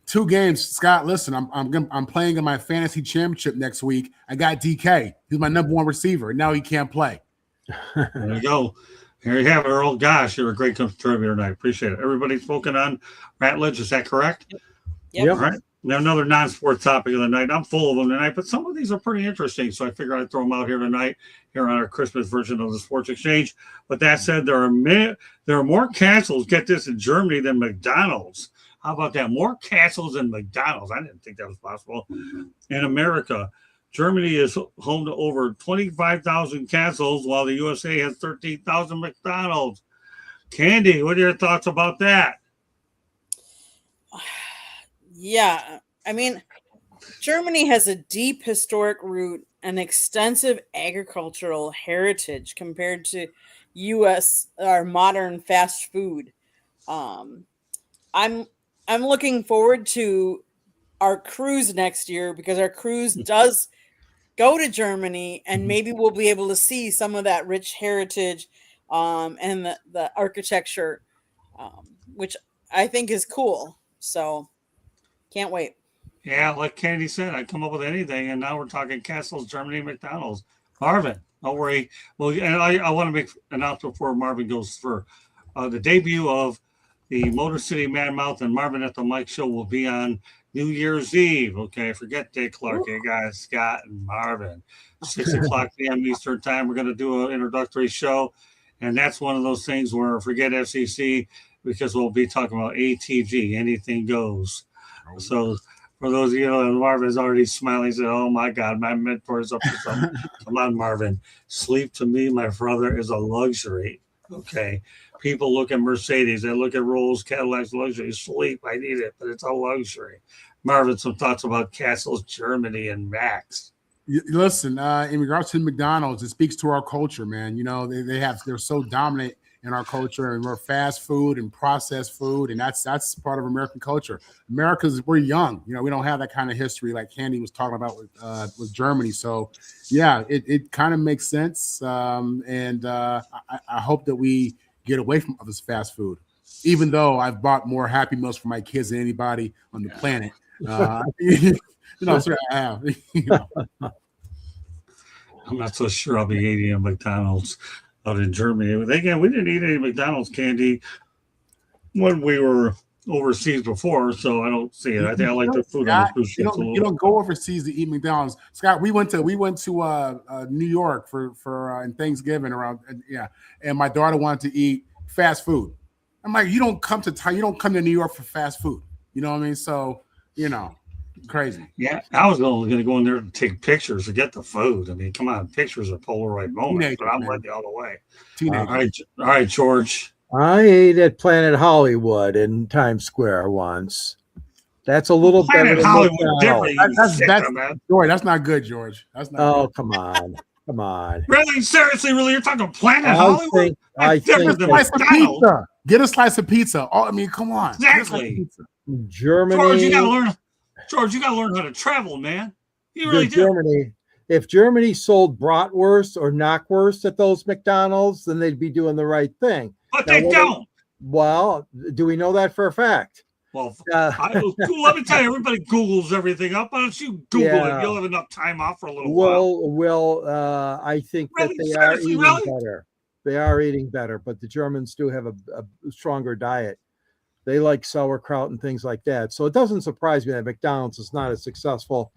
2 games. Scott, listen, I'm playing in my fantasy championship next week. I got DK. He's my number 1 receiver, and now he can't play. There you go. Here you have it, Earl. Gosh, you're a great contributor tonight. Appreciate it. Everybody's spoken on Ratledge. Is that correct? Yep. All right. Now another non-sport topic of the night. I'm full of them tonight, but some of these are pretty interesting, so I figure I'd throw them out here tonight, here on our Christmas version of the Sports Exchange. But that said, there are more castles, get this, in Germany than McDonald's. How about that? More castles than McDonald's. I didn't think that was possible. In America, Germany is home to over 25,000 castles, while the USA has 13,000 McDonald's. Candy, what are your thoughts about that? Yeah, I mean, Germany has a deep historic root and extensive agricultural heritage compared to U.S. or modern fast food. I'm looking forward to our cruise next year because our cruise does go to Germany, and maybe we'll be able to see some of that rich heritage and the architecture, which I think is cool. So. Can't wait. Yeah, like Candy said, I'd come up with anything, and now we're talking castles, Germany, McDonald's. Marvin, don't worry. Well, and I want to make an announcement before Marvin goes for the debut of the Motor City Man Mouth and Marvin at the Mike show will be on New Year's Eve. Okay, forget Dick Clark, you guys, Scott and Marvin. 6 o'clock p.m. Eastern time. We're going to do an introductory show, and that's one of those things where forget FCC because we'll be talking about ATG, anything goes. So for those of you know, Marvin's already smiling, said, "Oh my God, my mentor is up to something." Come on, Marvin. Sleep to me, my brother, is a luxury. Okay. People look at Mercedes, they look at Rolls, Cadillacs, luxury. Sleep, I need it, but it's a luxury. Marvin, some thoughts about castles, Germany, and Max. Listen, in regards to McDonald's, it speaks to our culture, man. They're so dominant in our culture, and we're fast food and processed food, and that's part of American culture. We're young, we don't have that kind of history like Candy was talking about with Germany. So yeah, it kind of makes sense. And I hope that we get away from this fast food, even though I've bought more Happy Meals for my kids than anybody on the planet. So I have. I'm not so sure I'll be eating at McDonald's out in Germany. Again, we didn't eat any McDonald's, Candy, when we were overseas before, so I don't see it. I think I like the food on the cruise ships. You don't go overseas to eat McDonald's, Scott. We went to New York for Thanksgiving around, and my daughter wanted to eat fast food. I'm like, you don't come to New York for fast food. You know what I mean? So Crazy. Yeah, I was only going to go in there to take pictures to get the food. I mean, come on, pictures are Polaroid moments, but Teenagers, I'm man. with you all the way. Teenagers. All right, George. I ate at Planet Hollywood in Times Square once. That's a little better Planet than Hollywood McDonald's. different. That's Man. George. That's not good, George. That's not Oh, good. come on. Come on. Really? Seriously? Really? You're talking Planet I Hollywood? think That's different than Slice of McDonald's. pizza. Get a slice of pizza. Oh, I mean, come on. Get a slice of Exactly. pizza. Germany. George, you got to learn. George, you got to learn how to travel, man. You really do. Germany. If Germany sold bratwurst or knockwurst at those McDonald's, then they'd be doing the right thing. But Now, they what- don't. Well, do we know that for a fact? Well, Uh, let me tell you, everybody Googles everything up. Why don't you Google Yeah. it? You'll have enough time off for a little while. I think Really? that they are Seriously, eating really? better. They are eating better, but the Germans do have a stronger diet. They like sauerkraut and things like that. So it doesn't surprise me that McDonald's is not as successful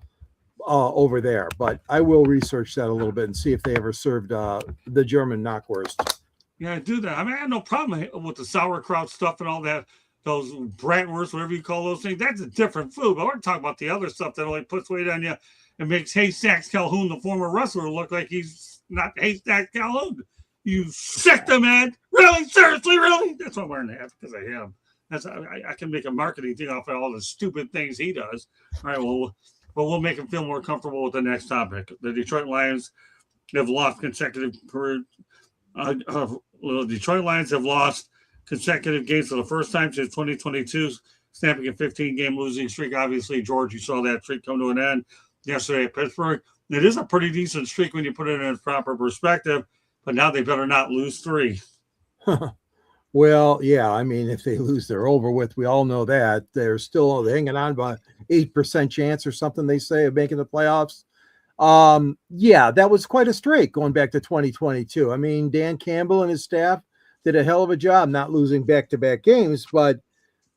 over there. But I will research that a little bit and see if they ever served the German knockwurst. Yeah, do that. I mean, I have no problem with the sauerkraut stuff and all that. Those bratwurst, whatever you call those things, that's a different food. But we're talking about the other stuff that only puts weight on you and makes Haystacks Calhoun, the former wrestler, look like he's not Haystacks Calhoun. You sick the man. Really? Seriously? Really? That's why I'm wearing the hat, because of him. I can make a marketing thing off of all the stupid things he does. All right, well, we'll make him feel more comfortable with the next topic. The Detroit Lions have lost consecutive career. The Detroit Lions have lost consecutive games for the first time since 2022, snapping a 15-game losing streak. Obviously, George, you saw that streak come to an end yesterday at Pittsburgh. It is a pretty decent streak when you put it in its proper perspective, but now they better not lose 3. Well, yeah, I mean, if they lose, they're over with. We all know that. They're still hanging on by 8% chance or something, they say, of making the playoffs. Yeah, that was quite a streak going back to 2022. I mean, Dan Campbell and his staff did a hell of a job not losing back-to-back games, but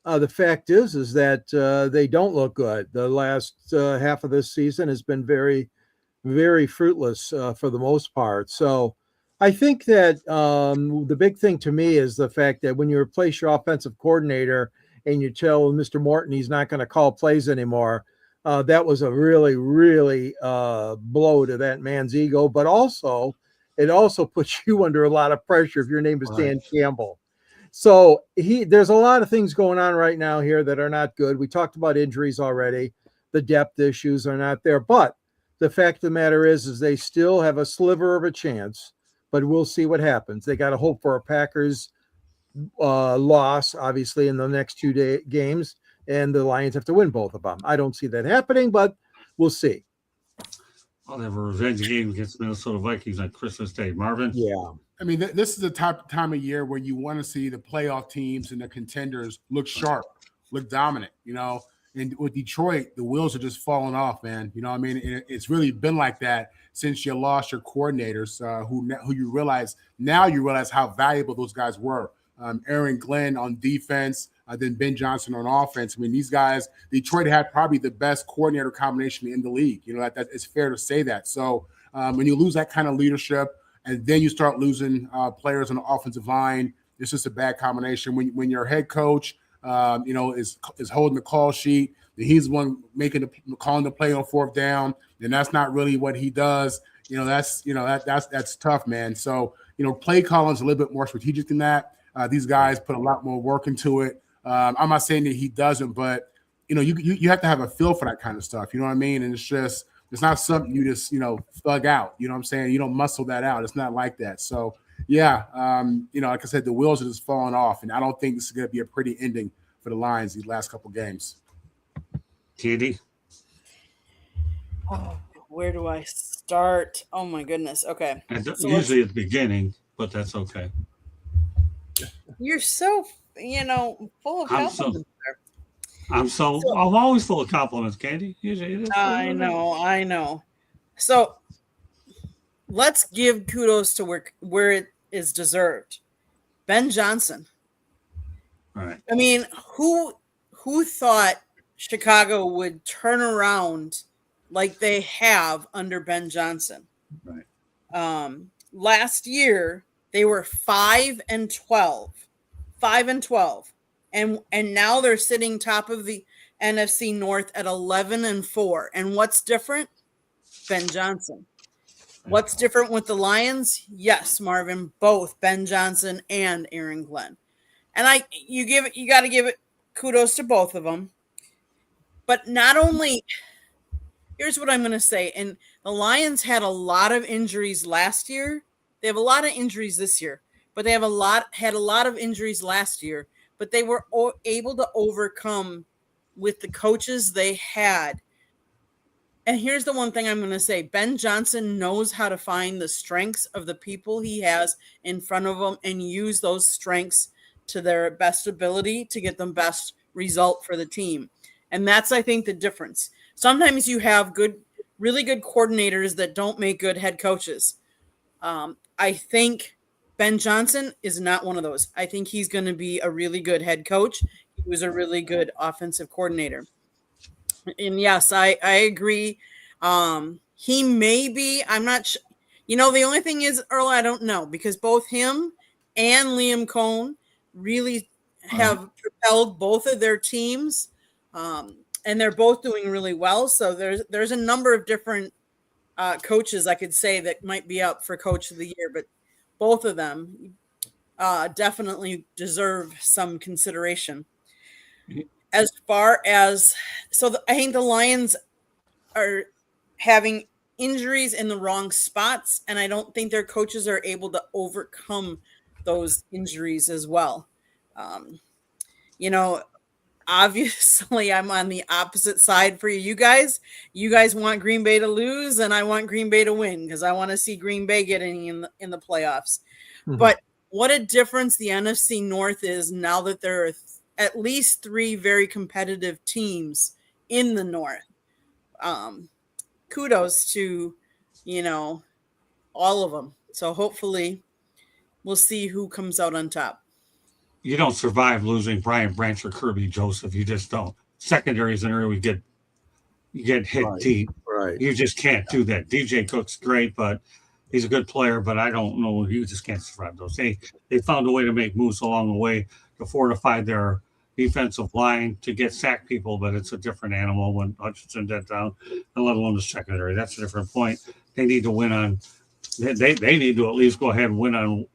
the fact is that they don't look good. The last half of this season has been very, very fruitless for the most part. So I think that the big thing to me is the fact that when you replace your offensive coordinator and you tell Mr. Morton he's not going to call plays anymore, that was a really, really blow to that man's ego. But also, it also puts you under a lot of pressure if your name is Dan Campbell. So there's a lot of things going on right now here that are not good. We talked about injuries already. The depth issues are not there. But the fact of the matter is they still have a sliver of a chance. But we'll see what happens. They got to hope for a Packers loss, obviously, in the next 2 games, and the Lions have to win both of them. I don't see that happening, but we'll see. Well, they have a revenge game against Minnesota Vikings on Christmas Day. Marvin? Yeah. I mean, this is the time of year where you want to see the playoff teams and the contenders look sharp, look dominant, And with Detroit, the wheels are just falling off, man. You know what I mean? It's really been like that since you lost your coordinators, who you realize how valuable those guys were. Aaron Glenn on defense, then Ben Johnson on offense. I mean, these guys, Detroit had probably the best coordinator combination in the league. That it's fair to say that. So when you lose that kind of leadership and then you start losing players on the offensive line, it's just a bad combination. When your head coach, is holding the call sheet, he's the one calling the play on 4th down, and that's not really what he does. That's tough, man. So play calling's a little bit more strategic than that. These guys put a lot more work into it. I'm not saying that he doesn't, but you have to have a feel for that kind of stuff. You know what I mean? And it's not something you just thug out. You know what I'm saying? You don't muscle that out. It's not like that. So yeah, like I said, the wheels are just falling off, and I don't think this is going to be a pretty ending for the Lions these last couple games. Katie? Oh, where do I start? Oh my goodness. Okay. Usually at the beginning, but that's okay. You're so, full of compliments. I'm always full of compliments, Candy. Usually it is. I know. So let's give kudos to where it is deserved. Ben Johnson. All right. I mean, who thought Chicago would turn around like they have under Ben Johnson? Right. Last year they were 5-12. 5-12. And now they're sitting top of the NFC North at 11-4. And what's different? Ben Johnson. What's different with the Lions? Yes, Marvin, both Ben Johnson and Aaron Glenn. And you got to give it kudos to both of them. But not only, here's what I'm going to say. And the Lions had a lot of injuries last year. They have a lot of injuries this year, but they had a lot of injuries last year. But they were able to overcome with the coaches they had. And here's the one thing I'm going to say. Ben Johnson knows how to find the strengths of the people he has in front of him and use those strengths to their best ability to get the best result for the team. And that's, I think, the difference. Sometimes you have really good coordinators that don't make good head coaches. I think Ben Johnson is not one of those. I think he's going to be a really good head coach. He was a really good offensive coordinator. And yes, I agree. He may be, I'm not sure. The only thing is, Earl, I don't know, because both him and Liam Cohn really have propelled both of their teams. And they're both doing really well. So there's a number of different coaches I could say that might be up for Coach of the Year, but both of them definitely deserve some consideration. As far as, I think the Lions are having injuries in the wrong spots, and I don't think their coaches are able to overcome those injuries as well. Obviously I'm on the opposite side for you guys. You guys want Green Bay to lose, and I want Green Bay to win because I want to see Green Bay getting in the playoffs. Mm-hmm. But what a difference the NFC North is now that there are at least 3 very competitive teams in the North. Kudos to, all of them. So hopefully we'll see who comes out on top. You don't survive losing Brian Branch or Kirby Joseph. You just don't. Secondary is an area you get hit deep. Right. You just can't do that. DJ Cook's great, but he's a good player, but I don't know. You just can't survive those. They found a way to make moves along the way to fortify their defensive line to get sack people, but it's a different animal when Hutchinson got down, and let alone the secondary. That's a different point. They need to win on they need to at least go ahead and win on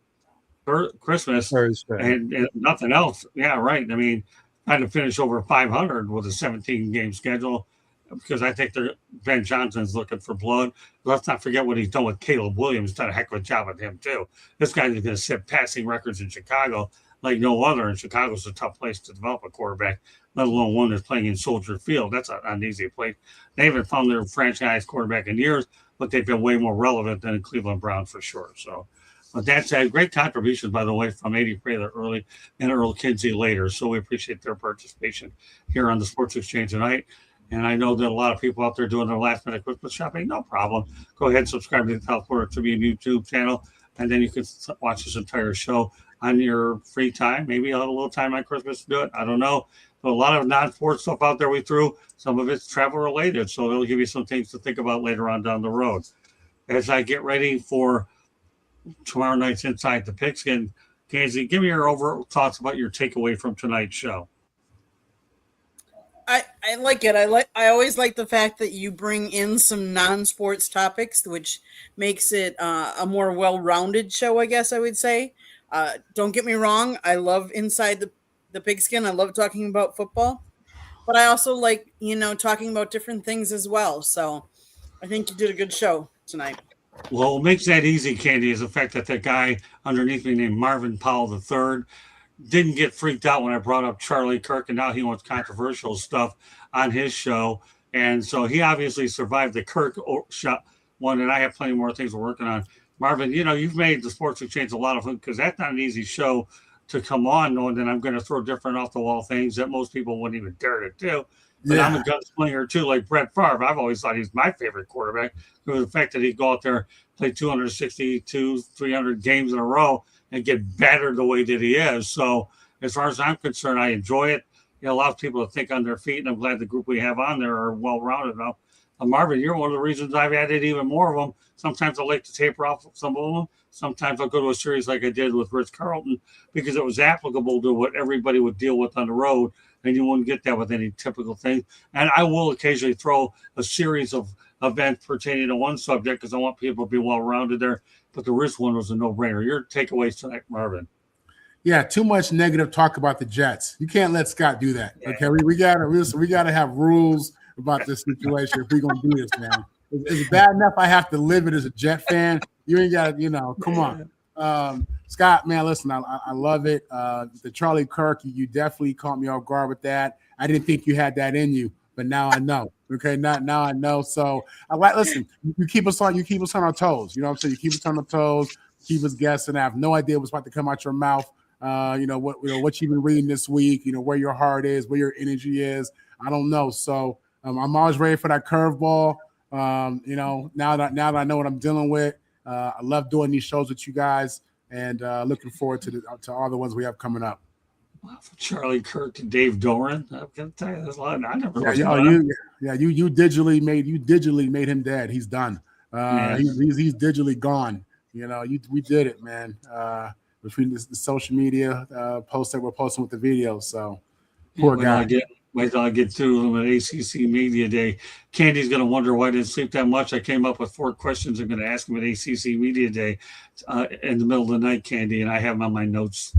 Christmas and nothing else. Yeah, right. I mean, trying to finish over 500 with a 17-game schedule, because I think Ben Johnson's looking for blood. Let's not forget what he's done with Caleb Williams. Done a heck of a job with him too. This guy's going to set passing records in Chicago like no other, and Chicago's a tough place to develop a quarterback, let alone one that's playing in Soldier Field. That's not an easy place. They haven't found their franchise quarterback in years, but they've been way more relevant than in Cleveland Browns for sure. So, but that said, great contributions, by the way, from A.D. Prater early and Earl Kinsey later. So we appreciate their participation here on the Sports Exchange tonight. And I know that a lot of people out there doing their last-minute Christmas shopping, no problem. Go ahead and subscribe to the South Florida Tribune YouTube channel, and then you can watch this entire show on your free time. Maybe I'll have a little time on Christmas to do it. I don't know. But a lot of non-sports stuff out there we threw. Some of it's travel-related, so it'll give you some things to think about later on down the road. As I get ready for tomorrow night's Inside the Pigskin, Kenzie, give me your overall thoughts about your takeaway from tonight's show. I like it. I always like the fact that you bring in some non-sports topics, which makes it a more well-rounded show, I guess I would say. Don't get me wrong. I love Inside the Pigskin. I love talking about football, but I also like, talking about different things as well. So I think you did a good show tonight. Well, what makes that easy, Candy, is the fact that that guy underneath me named Marvin Powell III didn't get freaked out when I brought up Charlie Kirk, and now he wants controversial stuff on his show. And so he obviously survived the Kirk shot one, and I have plenty more things we're working on. Marvin, you've made the Sports Exchange a lot of fun, because that's not an easy show to come on knowing that I'm going to throw different off-the-wall things that most people wouldn't even dare to do. But yeah. I'm a gunslinger, too, like Brett Favre. I've always thought he's my favorite quarterback because of the fact that he'd go out there, play 262, 300 games in a row, and get battered the way that he is. So as far as I'm concerned, I enjoy it. It allows people to think on their feet, and I'm glad the group we have on there are well-rounded now. Marvin, you're one of the reasons I've added even more of them. Sometimes I like to taper off some of them. Sometimes I'll go to a series like I did with Rich Carlton because it was applicable to what everybody would deal with on the road and you wouldn't get that with any typical thing. And I will occasionally throw a series of events pertaining to one subject because I want people to be well-rounded there. But the wrist one was a no-brainer. Your takeaways tonight, Marvin? Yeah, too much negative talk about the Jets. You can't let Scott do that. Okay, we gotta have rules about this situation if we're gonna do this, man. Is it bad enough I have to live it as a Jet fan? You ain't gotta, come on. Scott, man, listen, I love it. The Charlie Kirk, you definitely caught me off guard with that. I didn't think you had that in you, but now I know. Okay, now I know. So listen, you keep us on our toes. You know what I'm saying? You keep us on our toes, keep us guessing. I have no idea what's about to come out your mouth. What you've been reading this week, where your heart is, where your energy is. I don't know. So I'm always ready for that curveball. Now that I know what I'm dealing with, I love doing these shows with you guys, and looking forward to all the ones we have coming up. Wow, from Charlie Kirk to Dave Doran. I'm gonna tell you, there's a lot. I never. You digitally made him dead. He's done. He's digitally gone. We did it, man. Between the social media posts that we're posting with the videos. So poor guy. Wait till I get through them at ACC Media Day. Candy's going to wonder why I didn't sleep that much. I came up with 4 questions I'm going to ask him at ACC Media Day in the middle of the night, Candy, and I have them on my notes,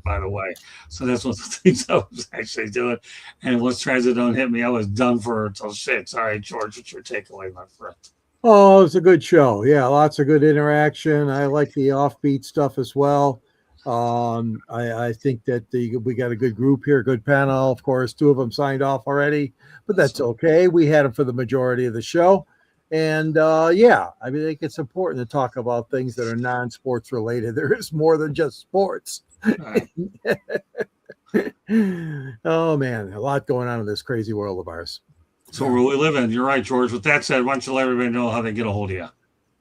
by the way. So that's one of the things I was actually doing. And once transit don't hit me, I was done for until 6. All right, George, what's your takeaway, my friend? Oh, it's a good show. Yeah, lots of good interaction. I like the offbeat stuff as well. I think that we got a good group here, good panel. Of course, 2 of them signed off already, but that's okay. We had them for the majority of the show. And I think it's important to talk about things that are non-sports related. There is more than just sports. Right. Oh, man, a lot going on in this crazy world of ours. So where we live in. You're right, George. With that said, why don't you let everybody know how they get a hold of you?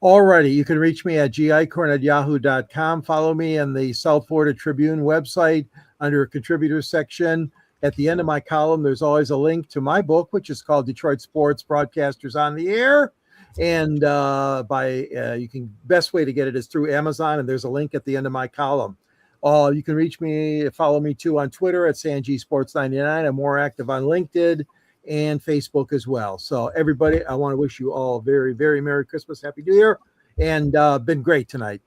Alrighty, you can reach me at gicorn@yahoo.com. Follow me on the South Florida Tribune website under a contributor section. At the end of my column, there's always a link to my book, which is called Detroit Sports Broadcasters on the Air. And best way to get it is through Amazon, and there's a link at the end of my column. You can reach me, follow me too on Twitter at SanGSports99. I'm more active on LinkedIn and Facebook as well. So everybody, I want to wish you all a very, very Merry Christmas, Happy New Year, and been great tonight.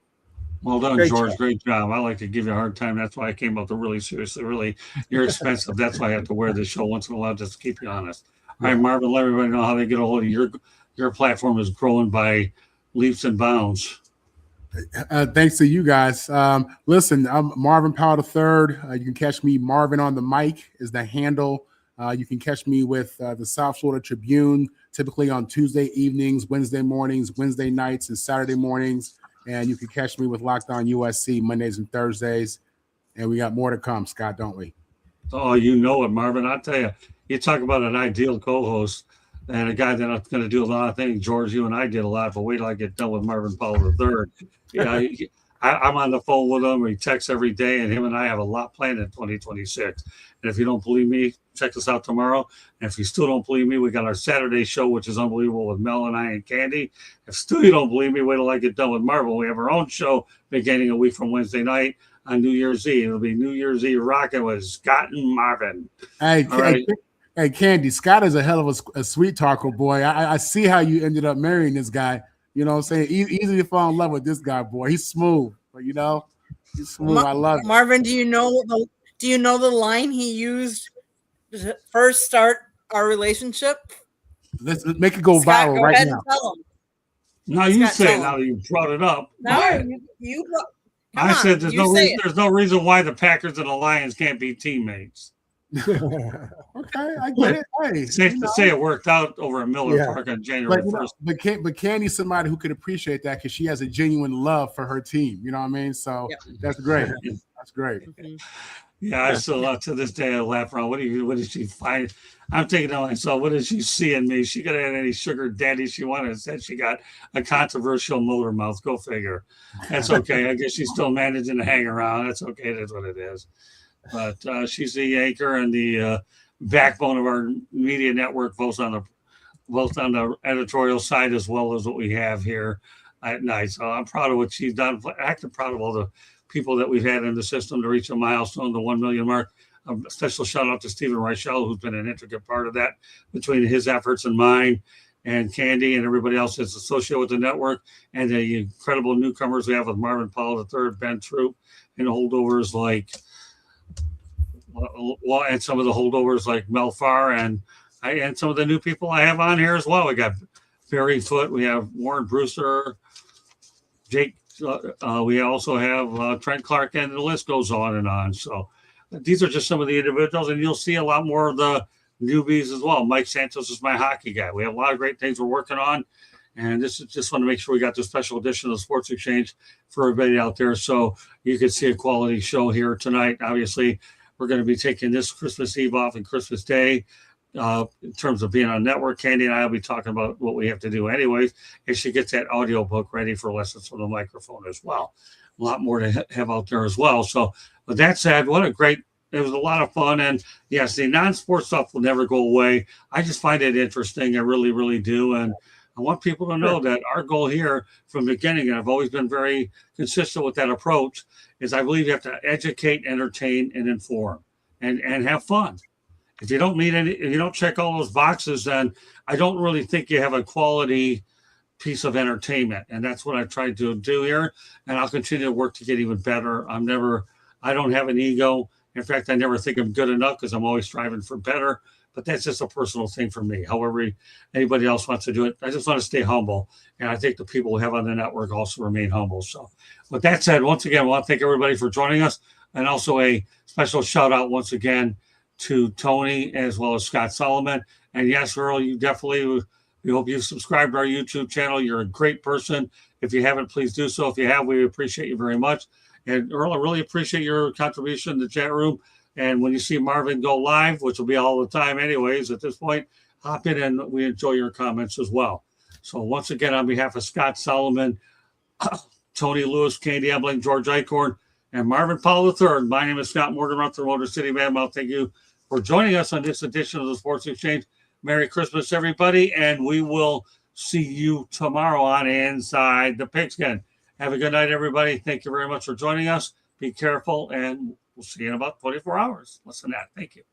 Well done, George. Great job. I like to give you a hard time. That's why I came up to really seriously. Really, you're expensive. That's why I have to wear this show once in a while just to keep you honest. All right, Marvin, let everybody know how they get a hold of you. Your platform is growing by leaps and bounds. Thanks to you guys. Listen, I'm Marvin Powell III. You can catch me. Marvin on the mic is the handle. You can catch me with the South Florida Tribune, typically on Tuesday evenings, Wednesday mornings, Wednesday nights, and Saturday mornings. And you can catch me with Locked On USC Mondays and Thursdays. And we got more to come, Scott, don't we? Oh, you know it, Marvin. I'll tell you, you talk about an ideal co-host and a guy that's going to do a lot of things. George, you and I did a lot, but wait till I get done with Marvin Powell III. Yeah, I'm on the phone with him. He texts every day, and him and I have a lot planned in 2026. And if you don't believe me, check us out tomorrow. And if you still don't believe me, we got our Saturday show, which is unbelievable with Mel and I and Candy. If still you don't believe me, wait till I get done with Marvel. We have our own show beginning a week from Wednesday night on New Year's Eve. It'll be New Year's Eve rocking with Scott and Marvin. Hey, Candy, Scott is a hell of a sweet talker, boy. I see how you ended up marrying this guy. You know what I'm saying? Easy to fall in love with this guy, boy. He's smooth, but he's smooth. I love it. Marvin, do you know the line he used to first start our relationship? Let's make it go Scott, viral go right ahead now. And tell him. Now you Scott, say it. Now you brought it up. No, you I said there's no reason why the Packers and the Lions can't be teammates. Okay, I get it. Hey, safe to say it worked out over at Miller Park on January 1st. But Candy's somebody who could appreciate that because she has a genuine love for her team. You know what I mean? So that's great. That's great. Yeah, I still to this day I laugh around. What did she find? I'm thinking to myself, what did she see in me? She could have had any sugar daddy she wanted. Instead, she got a controversial motor mouth. Go figure. That's okay. I guess she's still managing to hang around. That's okay. That's what it is. But she's the anchor and the backbone of our media network, both on the editorial side as well as what we have here at night. So I'm proud of what she's done. I'm proud of all the people that we've had in the system to reach a milestone, the 1 million mark. A special shout out to Stephen Reichel, who's been an intricate part of that between his efforts and mine, and Candy and everybody else that's associated with the network, and the incredible newcomers we have with Marvin Powell III, Ben Troop, and holdovers like, and some of the holdovers like Mel Farr, and some of the new people I have on here as well. We got Barry Foote, we have Warren Brewster, Jake. We also have Trent Clark, and the list goes on and on. So these are just some of the individuals, and you'll see a lot more of the newbies as well. Mike Santos is my hockey guy. We have a lot of great things we're working on, and this is just want to make sure we got the special edition of the Sports Exchange for everybody out there, so you can see a quality show here tonight. Obviously, we're going to be taking this Christmas Eve off and Christmas Day. In terms of being on network, Candy and I will be talking about what we have to do anyways, and she gets that audio book ready for lessons from the microphone as well. A lot more to have out there as well. So with that said, it was a lot of fun. And yes, the non-sports stuff will never go away. I just find it interesting. I really, really do. And I want people to know that our goal here from the beginning, and I've always been very consistent with that approach, is I believe you have to educate, entertain, and inform, and have fun. If you don't check all those boxes, then I don't really think you have a quality piece of entertainment. And that's what I tried to do here. And I'll continue to work to get even better. I don't have an ego. In fact, I never think I'm good enough because I'm always striving for better. But that's just a personal thing for me. However, anybody else wants to do it, I just want to stay humble. And I think the people we have on the network also remain humble. So with that said, once again, I want to thank everybody for joining us. And also a special shout out once again to Tony as well as Scott Solomon. And yes, Earl, we hope you've subscribed to our YouTube channel. You're a great person. If you haven't, please do so. If you have, we appreciate you very much. And Earl, I really appreciate your contribution to the chat room. And when you see Marvin go live, which will be all the time anyways at this point, hop in and we enjoy your comments as well. So once again, on behalf of Scott Solomon, Tony Lewis, Candy Ebling, George Eichhorn, and Marvin Powell III, my name is Scott Morgan, the Motor City Man. Well, thank you for joining us on this edition of the Sports Exchange. Merry Christmas, everybody, and we will see you tomorrow on Inside the Pigskin. Have a good night, everybody. Thank you very much for joining us. Be careful, and we'll see you in about 24 hours. Less than that. Thank you.